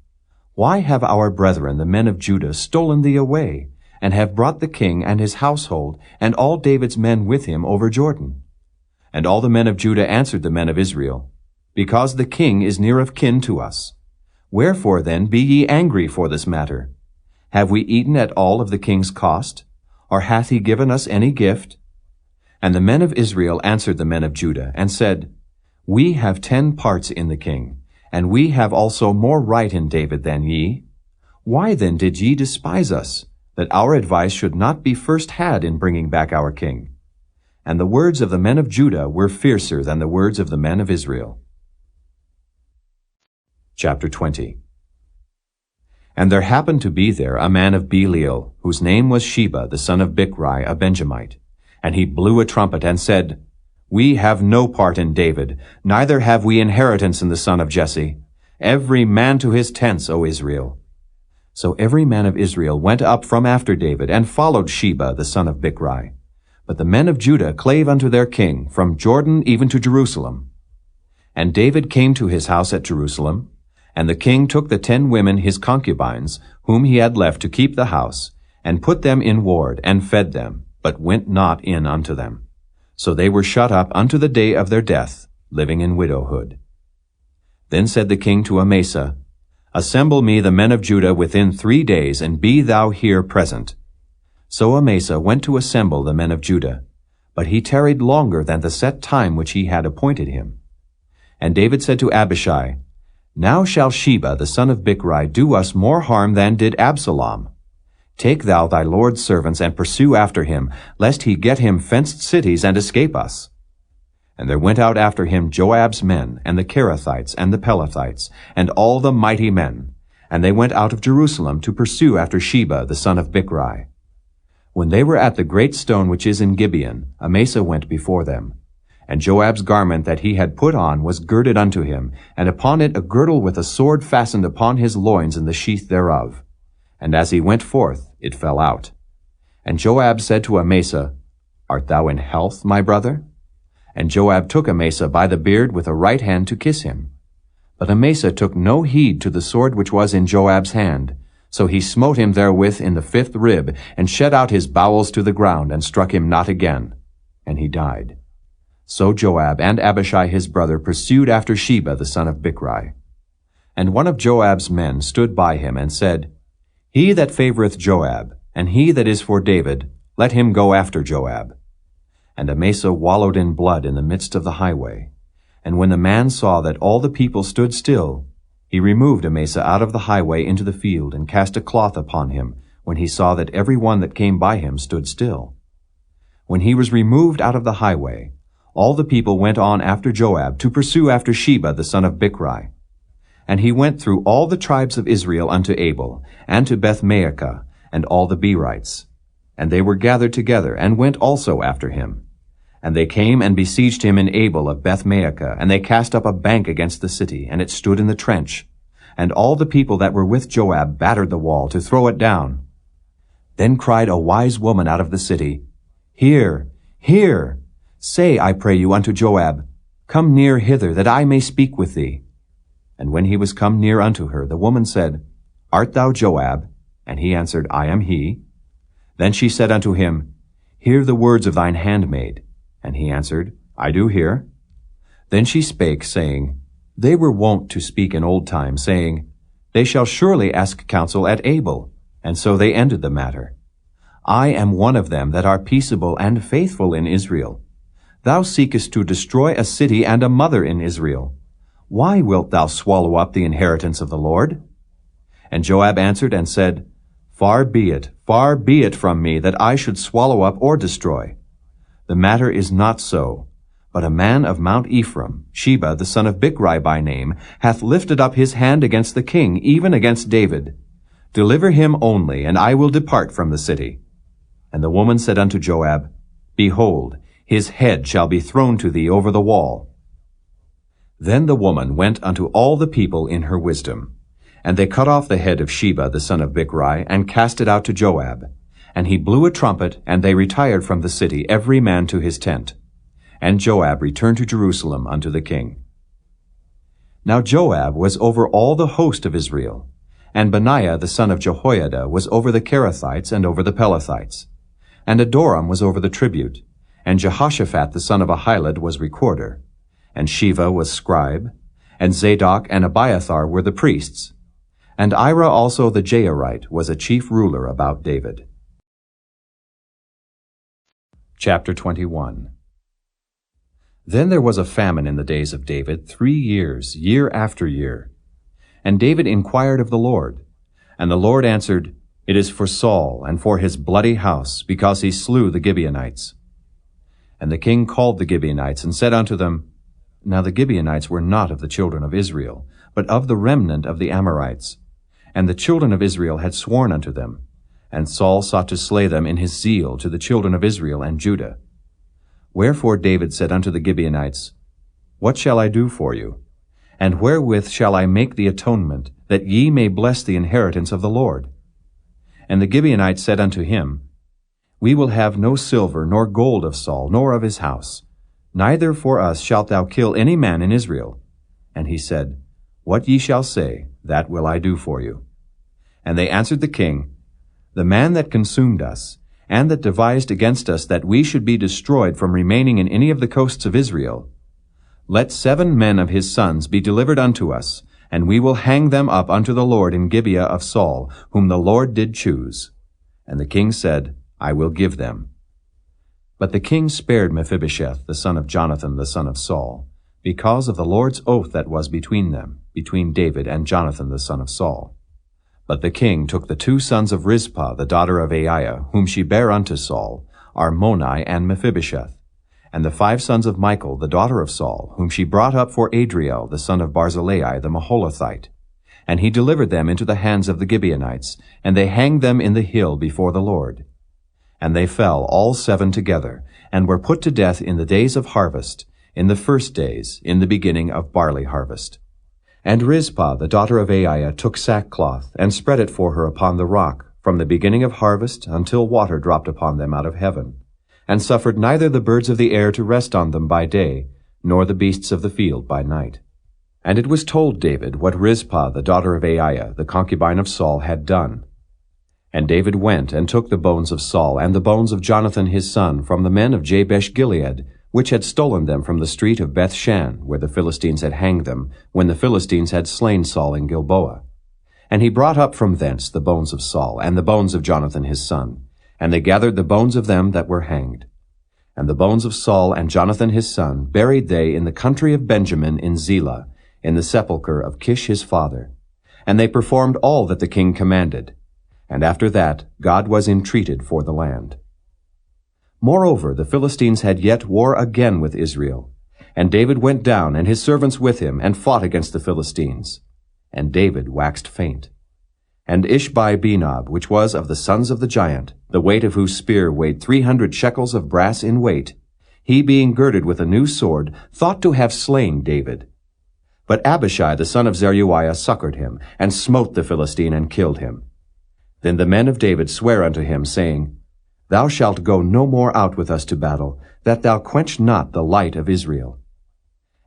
Why have our brethren, the men of Judah, stolen thee away, and have brought the king and his household, and all David's men with him over Jordan? And all the men of Judah answered the men of Israel, Because the king is near of kin to us. Wherefore then be ye angry for this matter? Have we eaten at all of the king's cost? Or hath he given us any gift? And the men of Israel answered the men of Judah, and said, We have 10 parts in the king, and we have also more right in David than ye. Why then did ye despise us, that our advice should not be first had in bringing back our king? And the words of the men of Judah were fiercer than the words of the men of Israel. Chapter 20. And there happened to be there a man of Belial, whose name was Sheba, the son of Bichri, a Benjamite. And he blew a trumpet and said, We have no part in David, neither have we inheritance in the son of Jesse. Every man to his tents, O Israel. So every man of Israel went up from after David, and followed Sheba, the son of Bichri. But the men of Judah clave unto their king, from Jordan even to Jerusalem. And David came to his house at Jerusalem, and the king took the 10 women his concubines, whom he had left to keep the house, and put them in ward, and fed them, but went not in unto them. So they were shut up unto the day of their death, living in widowhood. Then said the king to Amasa, Assemble me the men of Judah within 3 days, and be thou here present. So Amasa went to assemble the men of Judah, but he tarried longer than the set time which he had appointed him. And David said to Abishai, Now shall Sheba the son of Bichri do us more harm than did Absalom. Take thou thy lord's servants, and pursue after him, lest he get him fenced cities and escape us. And there went out after him Joab's men, and the Kerethites, and the Pelethites, and all the mighty men. And they went out of Jerusalem to pursue after Sheba the son of Bichri. When they were at the great stone which is in Gibeon, Amasa went before them. And Joab's garment that he had put on was girded unto him, and upon it a girdle with a sword fastened upon his loins in the sheath thereof. And as he went forth, it fell out. And Joab said to Amasa, Art thou in health, my brother? And Joab took Amasa by the beard with a right hand to kiss him. But Amasa took no heed to the sword which was in Joab's hand. So he smote him therewith in the 5th rib, and shed out his bowels to the ground, and struck him not again. And he died. So Joab and Abishai his brother pursued after Sheba the son of Bichri. And one of Joab's men stood by him, and said, He that favoureth Joab, and he that is for David, let him go after Joab. And Amasa wallowed in blood in the midst of the highway. And when the man saw that all the people stood still, he removed Amasa out of the highway into the field, and cast a cloth upon him, when he saw that every one that came by him stood still. When he was removed out of the highway, all the people went on after Joab to pursue after Sheba the son of Bichri. And he went through all the tribes of Israel unto Abel, and to Beth-maachah, and all the Berites. And they were gathered together, and went also after him. And they came and besieged him in Abel of Beth-maachah, and they cast up a bank against the city, and it stood in the trench. And all the people that were with Joab battered the wall to throw it down. Then cried a wise woman out of the city, Hear, hear! Say, I pray you, unto Joab, Come near hither, that I may speak with thee. And when he was come near unto her, the woman said, Art thou Joab? And he answered, I am he. Then she said unto him, Hear the words of thine handmaid. And he answered, I do hear. Then she spake, saying, They were wont to speak in old time, saying, They shall surely ask counsel at Abel. And so they ended the matter. I am one of them that are peaceable and faithful in Israel. Thou seekest to destroy a city and a mother in Israel. Why wilt thou swallow up the inheritance of the Lord? And Joab answered and said, far be it from me that I should swallow up or destroy. The matter is not so, but a man of Mount Ephraim, Sheba the son of Bichri by name, hath lifted up his hand against the king, even against David. Deliver him only, and I will depart from the city. And the woman said unto Joab, Behold, his head shall be thrown to thee over the wall. Then the woman went unto all the people in her wisdom. And they cut off the head of Sheba the son of Bichri, and cast it out to Joab. And he blew a trumpet, and they retired from the city, every man to his tent. And Joab returned to Jerusalem unto the king. Now Joab was over all the host of Israel, and Benaiah the son of Jehoiada was over the Kerethites and over the Pelethites. And Adoram was over the tribute, and Jehoshaphat the son of Ahilud was recorder, and Sheva was scribe, and Zadok and Abiathar were the priests, and Ira also the Jairite was a chief ruler about David. Chapter 21. Then there was a famine in the days of David 3 years, year after year. And David inquired of the Lord. And the Lord answered, It is for Saul and for his bloody house, because he slew the Gibeonites. And the king called the Gibeonites and said unto them, Now the Gibeonites were not of the children of Israel, but of the remnant of the Amorites. And the children of Israel had sworn unto them. And Saul sought to slay them in his zeal to the children of Israel and Judah. Wherefore David said unto the Gibeonites, What shall I do for you? And wherewith shall I make the atonement, that ye may bless the inheritance of the Lord? And the Gibeonites said unto him, We will have no silver nor gold of Saul, nor of his house. Neither for us shalt thou kill any man in Israel. And he said, What ye shall say, that will I do for you. And they answered the king, The man that consumed us, and that devised against us that we should be destroyed from remaining in any of the coasts of Israel, let 7 men of his sons be delivered unto us, and we will hang them up unto the Lord in Gibeah of Saul, whom the Lord did choose. And the king said, I will give them. But the king spared Mephibosheth, the son of Jonathan, the son of Saul, because of the Lord's oath that was between them, between David and Jonathan, the son of Saul. But the king took the 2 sons of Rizpah, the daughter of Aiah, whom she bare unto Saul, Armoni and Mephibosheth, and the 5 sons of Michal, the daughter of Saul, whom she brought up for Adriel, the son of Barzillai, the Maholathite. And he delivered them into the hands of the Gibeonites, and they hanged them in the hill before the Lord. And they fell all 7 together, and were put to death in the days of harvest, in the first days, in the beginning of barley harvest. And Rizpah, the daughter of Aiah, took sackcloth, and spread it for her upon the rock, from the beginning of harvest until water dropped upon them out of heaven, and suffered neither the birds of the air to rest on them by day, nor the beasts of the field by night. And it was told David what Rizpah, the daughter of Aiah, the concubine of Saul, had done. And David went and took the bones of Saul and the bones of Jonathan his son from the men of Jabesh-Gilead, which had stolen them from the street of Bethshan, where the Philistines had hanged them, when the Philistines had slain Saul in Gilboa. And he brought up from thence the bones of Saul, and the bones of Jonathan his son, and they gathered the bones of them that were hanged. And the bones of Saul and Jonathan his son buried they in the country of Benjamin in Zelah, in the sepulchre of Kish his father. And they performed all that the king commanded. And after that God was entreated for the land. Moreover, the Philistines had yet war again with Israel. And David went down, and his servants with him, and fought against the Philistines. And David waxed faint. And Ishbi-Benob, which was of the sons of the giant, the weight of whose spear weighed 300 shekels of brass in weight, he being girded with a new sword, thought to have slain David. But Abishai the son of Zeruiah succored him, and smote the Philistine, and killed him. Then the men of David sware unto him, saying, Thou shalt go no more out with us to battle, that thou quench not the light of Israel.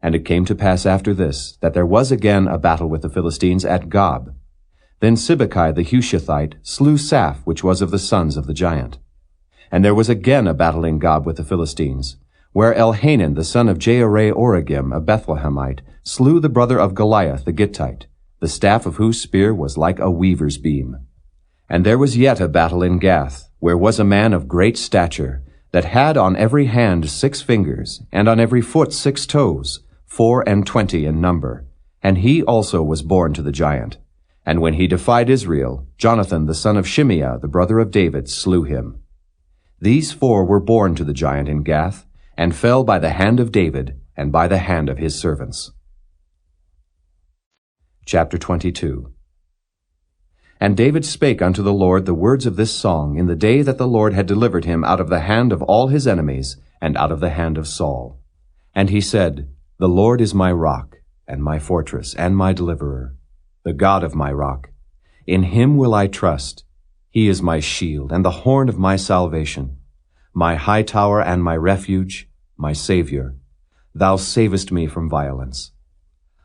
And it came to pass after this, that there was again a battle with the Philistines at Gob. Then Sibbecai the Hushathite slew Saph, which was of the sons of the giant. And there was again a battle in Gob with the Philistines, where Elhanan the son of Jehorai-Origim, a Bethlehemite, slew the brother of Goliath the Gittite, the staff of whose spear was like a weaver's beam. And there was yet a battle in Gath, where was a man of great stature, that had on every hand 6 fingers, and on every foot 6 toes, 24 in number. And he also was born to the giant. And when he defied Israel, Jonathan the son of Shimeah, the brother of David, slew him. These 4 were born to the giant in Gath, and fell by the hand of David, and by the hand of his servants. Chapter 22. And David spake unto the Lord the words of this song in the day that the Lord had delivered him out of the hand of all his enemies, and out of the hand of Saul. And he said, The Lord is my rock, and my fortress, and my deliverer, the God of my rock. In him will I trust. He is my shield, and the horn of my salvation, my high tower and my refuge, my Savior. Thou savest me from violence.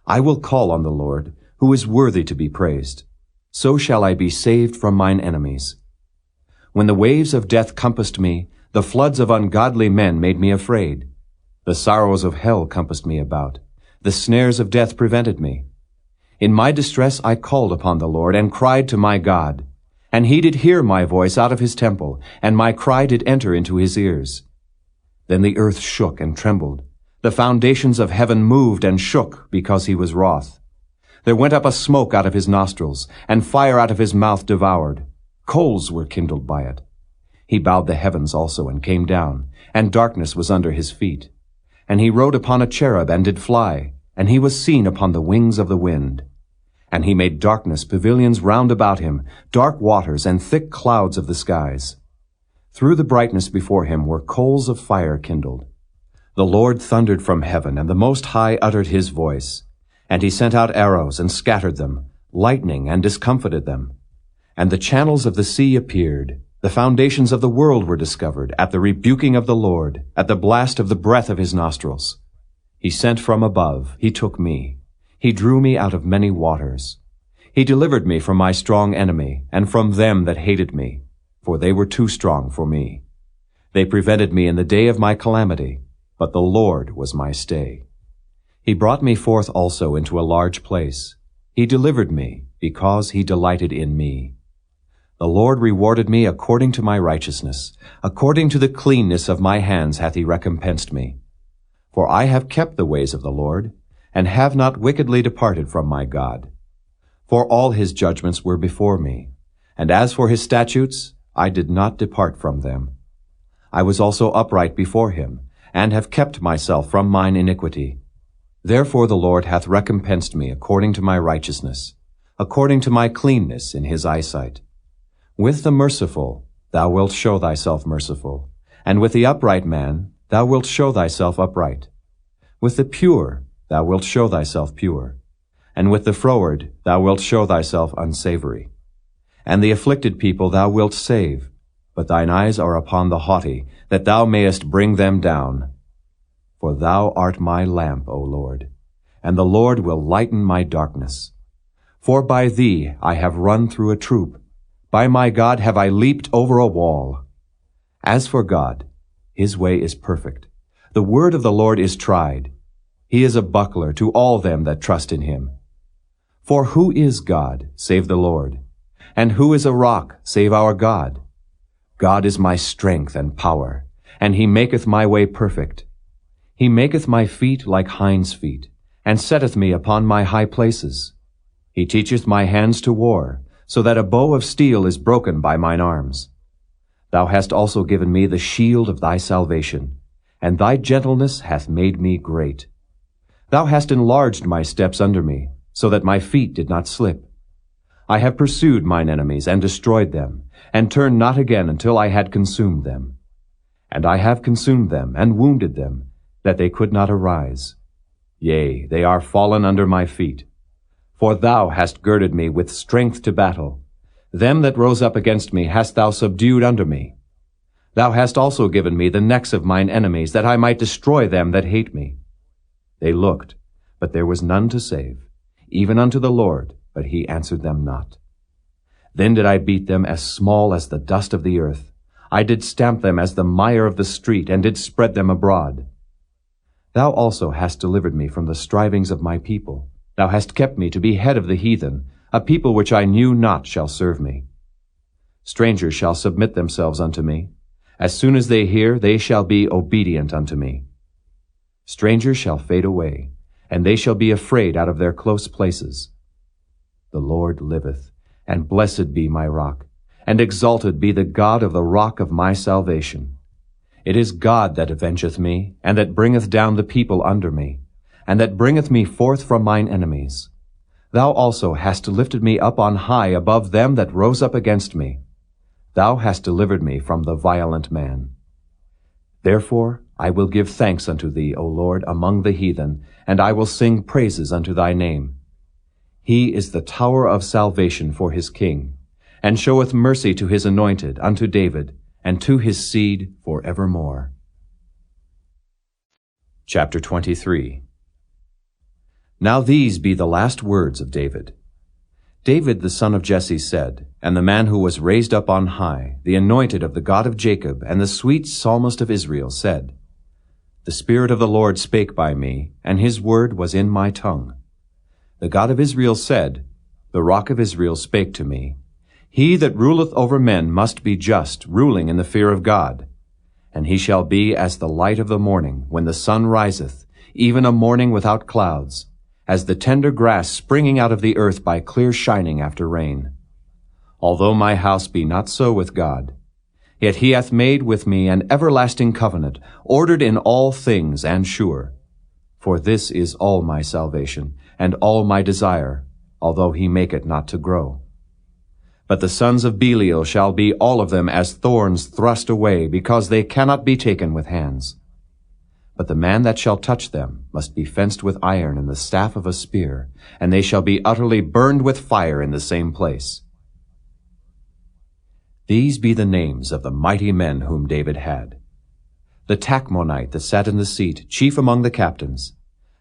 I will call on the Lord, who is worthy to be praised. So shall I be saved from mine enemies. When the waves of death compassed me, the floods of ungodly men made me afraid. The sorrows of hell compassed me about. The snares of death prevented me. In my distress I called upon the Lord, and cried to my God. And he did hear my voice out of his temple, and my cry did enter into his ears. Then the earth shook and trembled. The foundations of heaven moved and shook because he was wroth. There went up a smoke out of his nostrils, and fire out of his mouth devoured. Coals were kindled by it. He bowed the heavens also and came down, and darkness was under his feet. And he rode upon a cherub and did fly, and he was seen upon the wings of the wind. And he made darkness pavilions round about him, dark waters and thick clouds of the skies. Through the brightness before him were coals of fire kindled. The Lord thundered from heaven, and the Most High uttered his voice. And he sent out arrows and scattered them, lightning and discomfited them. And the channels of the sea appeared. The foundations of the world were discovered at the rebuking of the Lord, at the blast of the breath of his nostrils. He sent from above, he took me. He drew me out of many waters. He delivered me from my strong enemy, and from them that hated me, for they were too strong for me. They prevented me in the day of my calamity, but the Lord was my stay. He brought me forth also into a large place. He delivered me, because he delighted in me. The Lord rewarded me according to my righteousness. According to the cleanness of my hands hath he recompensed me. For I have kept the ways of the Lord, and have not wickedly departed from my God. For all his judgments were before me, and as for his statutes, I did not depart from them. I was also upright before him, and have kept myself from mine iniquity. Therefore the Lord hath recompensed me according to my righteousness, according to my cleanness in his eyesight. With the merciful thou wilt show thyself merciful, and with the upright man thou wilt show thyself upright. With the pure thou wilt show thyself pure, and with the froward thou wilt show thyself unsavory. And the afflicted people thou wilt save, but thine eyes are upon the haughty, that thou mayest bring them down. For thou art my lamp, O Lord, and the Lord will lighten my darkness. For by thee I have run through a troop, by my God have I leaped over a wall. As for God, his way is perfect. The word of the Lord is tried. He is a buckler to all them that trust in him. For who is God, save the Lord? And who is a rock, save our God? God is my strength and power, and he maketh my way perfect. He maketh my feet like hinds' feet, and setteth me upon my high places. He teacheth my hands to war, so that a bow of steel is broken by mine arms. Thou hast also given me the shield of thy salvation, and thy gentleness hath made me great. Thou hast enlarged my steps under me, so that my feet did not slip. I have pursued mine enemies and destroyed them, and turned not again until I had consumed them. And I have consumed them and wounded them, that they could not arise. Yea, they are fallen under my feet. For thou hast girded me with strength to battle. Them that rose up against me hast thou subdued under me. Thou hast also given me the necks of mine enemies, that I might destroy them that hate me. They looked, but there was none to save, even unto the Lord, but he answered them not. Then did I beat them as small as the dust of the earth. I did stamp them as the mire of the street, and did spread them abroad. Thou also hast delivered me from the strivings of my people. Thou hast kept me to be head of the heathen. A people which I knew not shall serve me. Strangers shall submit themselves unto me. As soon as they hear, they shall be obedient unto me. Strangers shall fade away, and they shall be afraid out of their close places. The Lord liveth, and blessed be my rock, and exalted be the God of the rock of my salvation. It is God that avengeth me, and that bringeth down the people under me, and that bringeth me forth from mine enemies. Thou also hast lifted me up on high above them that rose up against me. Thou hast delivered me from the violent man. Therefore I will give thanks unto thee, O Lord, among the heathen, and I will sing praises unto thy name. He is the tower of salvation for his king, and showeth mercy to his anointed, unto David, and to his seed for evermore. Chapter 23. Now these be the last words of David. David the son of Jesse said, and the man who was raised up on high, the anointed of the God of Jacob, and the sweet psalmist of Israel, said, The Spirit of the Lord spake by me, and his word was in my tongue. The God of Israel said, The Rock of Israel spake to me, He that ruleth over men must be just, ruling in the fear of God. And he shall be as the light of the morning, when the sun riseth, even a morning without clouds, as the tender grass springing out of the earth by clear shining after rain. Although my house be not so with God, yet he hath made with me an everlasting covenant, ordered in all things and sure. For this is all my salvation, and all my desire, although he make it not to grow. But the sons of Belial shall be all of them as thorns thrust away, because they cannot be taken with hands. But the man that shall touch them must be fenced with iron and the staff of a spear, and they shall be utterly burned with fire in the same place. These be the names of the mighty men whom David had. The Tachmonite that sat in the seat, chief among the captains.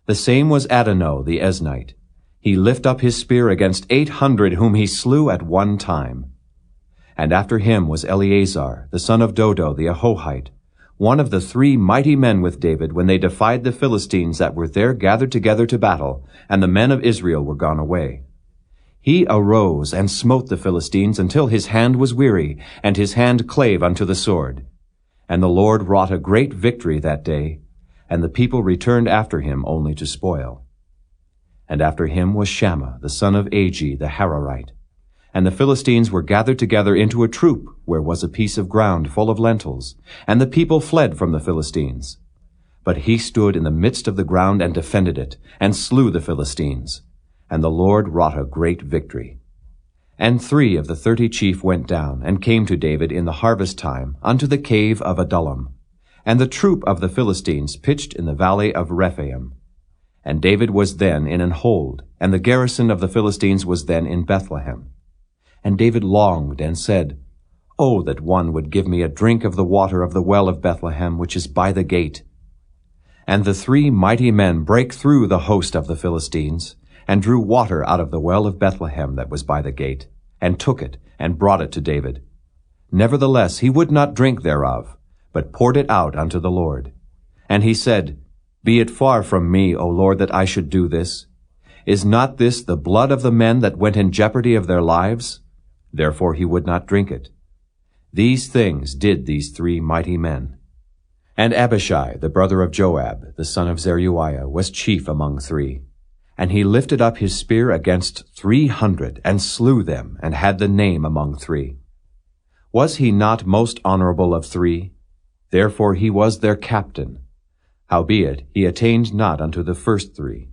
The same was Adonai the Eznite. He lift up his spear against 800 whom he slew at one time. And after him was Eleazar, the son of Dodo the Ahohite, one of the 3 mighty men with David when they defied the Philistines that were there gathered together to battle, and the men of Israel were gone away. He arose and smote the Philistines until his hand was weary, and his hand clave unto the sword. And the Lord wrought a great victory that day, and the people returned after him only to spoil. And after him was Shammah, the son of Agi, the Hararite. And the Philistines were gathered together into a troop, where was a piece of ground full of lentils, and the people fled from the Philistines. But he stood in the midst of the ground and defended it, and slew the Philistines. And the Lord wrought a great victory. And 3 of the 30 chief went down, and came to David in the harvest time unto the cave of Adullam. And the troop of the Philistines pitched in the valley of Rephaim. And David was then in an hold, and the garrison of the Philistines was then in Bethlehem. And David longed and said, Oh, that one would give me a drink of the water of the well of Bethlehem, which is by the gate. And the 3 mighty men brake through the host of the Philistines, and drew water out of the well of Bethlehem that was by the gate, and took it, and brought it to David. Nevertheless he would not drink thereof, but poured it out unto the Lord. And he said, Be it far from me, O Lord, that I should do this. Is not this the blood of the men that went in jeopardy of their lives? Therefore he would not drink it. These things did these 3 mighty men. And Abishai, the brother of Joab, the son of Zeruiah, was chief among 3. And he lifted up his spear against 300, and slew them, and had the name among 3. Was he not most honorable of 3? Therefore he was their captain. Howbeit he attained not unto the first 3.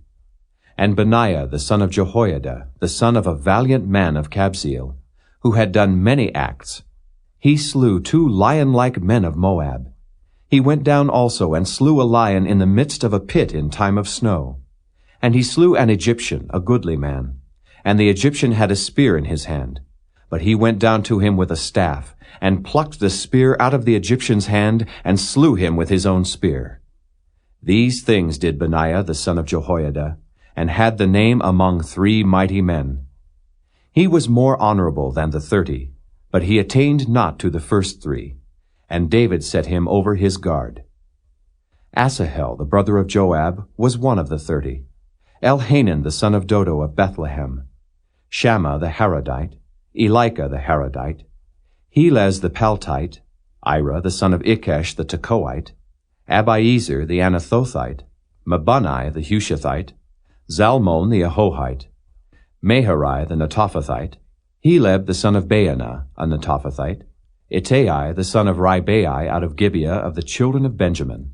And Benaiah the son of Jehoiada, the son of a valiant man of Kabzeel, who had done many acts, he slew 2 lion-like men of Moab. He went down also and slew a lion in the midst of a pit in time of snow. And he slew an Egyptian, a goodly man. And the Egyptian had a spear in his hand. But he went down to him with a staff, and plucked the spear out of the Egyptian's hand, and slew him with his own spear. These things did Benaiah the son of Jehoiada, and had the name among 3 mighty men. He was more honorable than the 30, but he attained not to the first 3, and David set him over his guard. Asahel, the brother of Joab, was one of the 30. Elhanan, the son of Dodo of Bethlehem. Shammah the Harodite, Elika the Harodite, Helez the Paltite, Ira the son of Ikesh the Tekoite, Abiezer the Anathothite, Mabunai the Hushathite, Zalmon the Ahohite, Meharai the Netophathite, Heleb the son of Baanah, a Netophathite, Ittai the son of Ribai out of Gibeah of the children of Benjamin,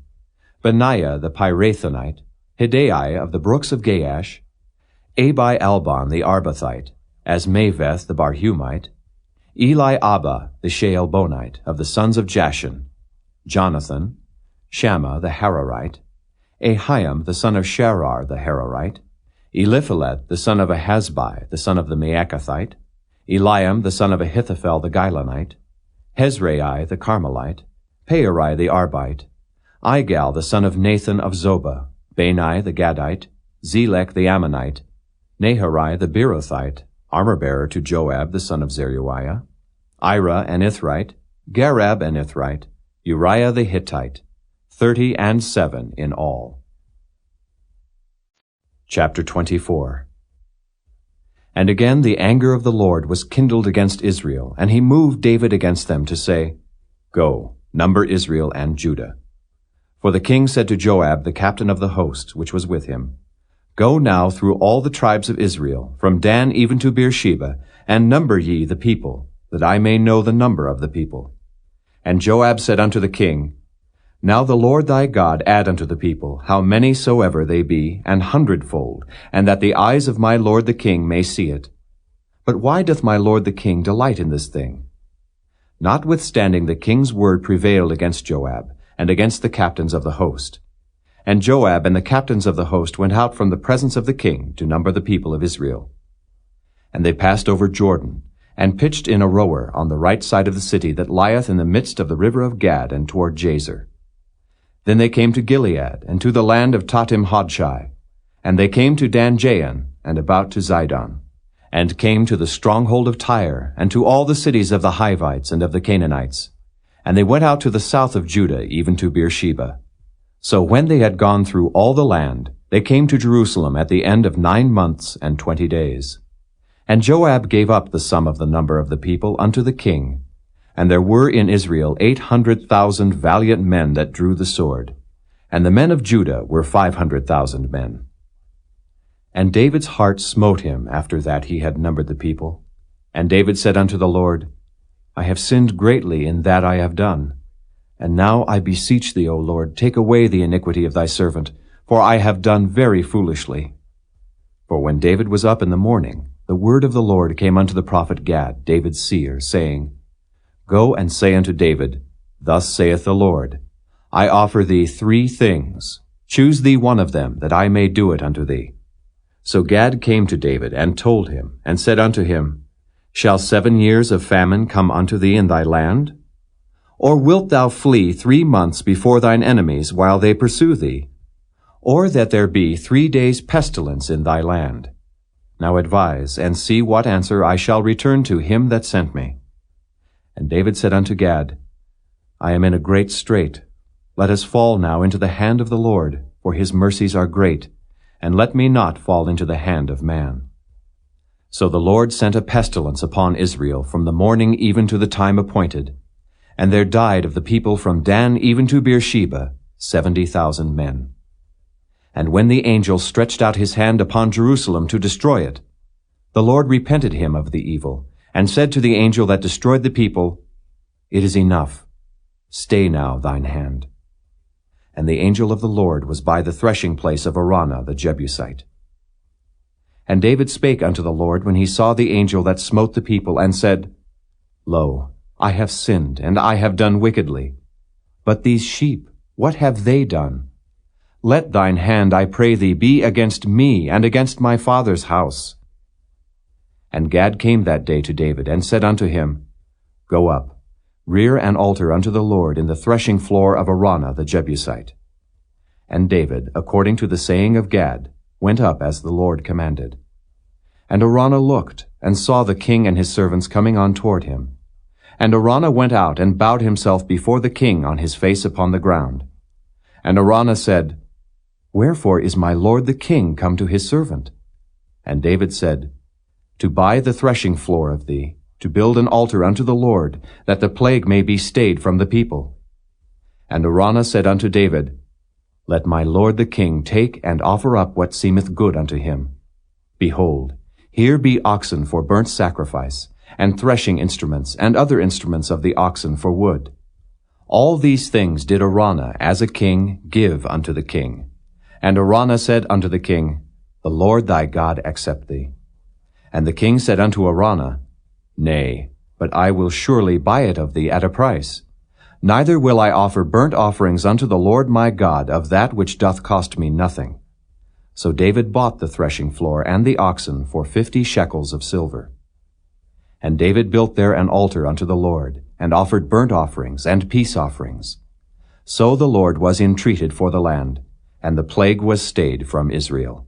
Benaiah the Pirathonite, Hidai of the brooks of Gaash, Abi-Albon the Arbathite, Asmaveth the Barhumite, Eli Abba the Shaalbonite of the sons of Jashan, Jonathan, Shammah the Hararite, Ahiam the son of Sharar the Hararite, Eliphelet the son of Ahasbai the son of the Maacathite, Eliam the son of Ahithophel the Gilonite, Hezrai the Carmelite, Peori the Arbite, Igal the son of Nathan of Zobah, Bani the Gadite, Zelek the Ammonite, Naharai the Beerothite, armor-bearer to Joab the son of Zeruiah, Ira an Ithrite, Gareb an Ithrite, Uriah the Hittite, 37 in all. Chapter 24. And again the anger of the Lord was kindled against Israel, and he moved David against them to say, Go, number Israel and Judah. For the king said to Joab, the captain of the host, which was with him, Go now through all the tribes of Israel, from Dan even to Beersheba, and number ye the people, that I may know the number of the people. And Joab said unto the king, Now the Lord thy God add unto the people, how many soever they be, an hundredfold, and that the eyes of my lord the king may see it. But why doth my lord the king delight in this thing? Notwithstanding the king's word prevailed against Joab, and against the captains of the host. And Joab and the captains of the host went out from the presence of the king to number the people of Israel. And they passed over Jordan, and pitched in Aroer on the right side of the city that lieth in the midst of the river of Gad and toward Jazer. Then they came to Gilead, and to the land of Tahtim-Hodshai. And they came to Dan-Jaan, and about to Zidon, and came to the stronghold of Tyre, and to all the cities of the Hivites and of the Canaanites. And they went out to the south of Judah, even to Beersheba. So when they had gone through all the land, they came to Jerusalem at the end of 9 months and 20 days. And Joab gave up the sum of the number of the people unto the king. And there were in Israel 800,000 valiant men that drew the sword. And the men of Judah were 500,000 men. And David's heart smote him after that he had numbered the people. And David said unto the Lord, I have sinned greatly in that I have done. And now I beseech thee, O Lord, take away the iniquity of thy servant, for I have done very foolishly. For when David was up in the morning, the word of the Lord came unto the prophet Gad, David's seer, saying, Go and say unto David, Thus saith the Lord, I offer thee 3 things. Choose thee one of them, that I may do it unto thee. So Gad came to David, and told him, and said unto him, Shall 7 years of famine come unto thee in thy land? Or wilt thou flee 3 months before thine enemies while they pursue thee? Or that there be 3 days' pestilence in thy land? Now advise, and see what answer I shall return to him that sent me. And David said unto Gad, I am in a great strait. Let us fall now into the hand of the Lord, for his mercies are great, and let me not fall into the hand of man. So the Lord sent a pestilence upon Israel from the morning even to the time appointed, and there died of the people from Dan even to Beersheba 70,000 men. And when the angel stretched out his hand upon Jerusalem to destroy it, the Lord repented him of the evil, and said to the angel that destroyed the people, It is enough. Stay now thine hand. And the angel of the Lord was by the threshing place of Araunah the Jebusite. And David spake unto the Lord when he saw the angel that smote the people, and said, Lo, I have sinned, and I have done wickedly. But these sheep, what have they done? Let thine hand, I pray thee, be against me and against my father's house. And Gad came that day to David, and said unto him, Go up, rear an altar unto the Lord in the threshing floor of Araunah the Jebusite. And David, according to the saying of Gad, went up as the Lord commanded. And Araunah looked, and saw the king and his servants coming on toward him. And Araunah went out and bowed himself before the king on his face upon the ground. And Araunah said, Wherefore is my lord the king come to his servant? And David said, To buy the threshing floor of thee, to build an altar unto the Lord, that the plague may be stayed from the people. And Araunah said unto David, Let my lord the king take and offer up what seemeth good unto him. Behold, here be oxen for burnt sacrifice, and threshing instruments, and other instruments of the oxen for wood. All these things did Araunah, as a king, give unto the king. And Araunah said unto the king, The Lord thy God accept thee. And the king said unto Araunah, Nay, but I will surely buy it of thee at a price. Neither will I offer burnt offerings unto the Lord my God of that which doth cost me nothing. So David bought the threshing floor and the oxen for 50 shekels of silver. And David built there an altar unto the Lord, and offered burnt offerings and peace offerings. So the Lord was entreated for the land, and the plague was stayed from Israel.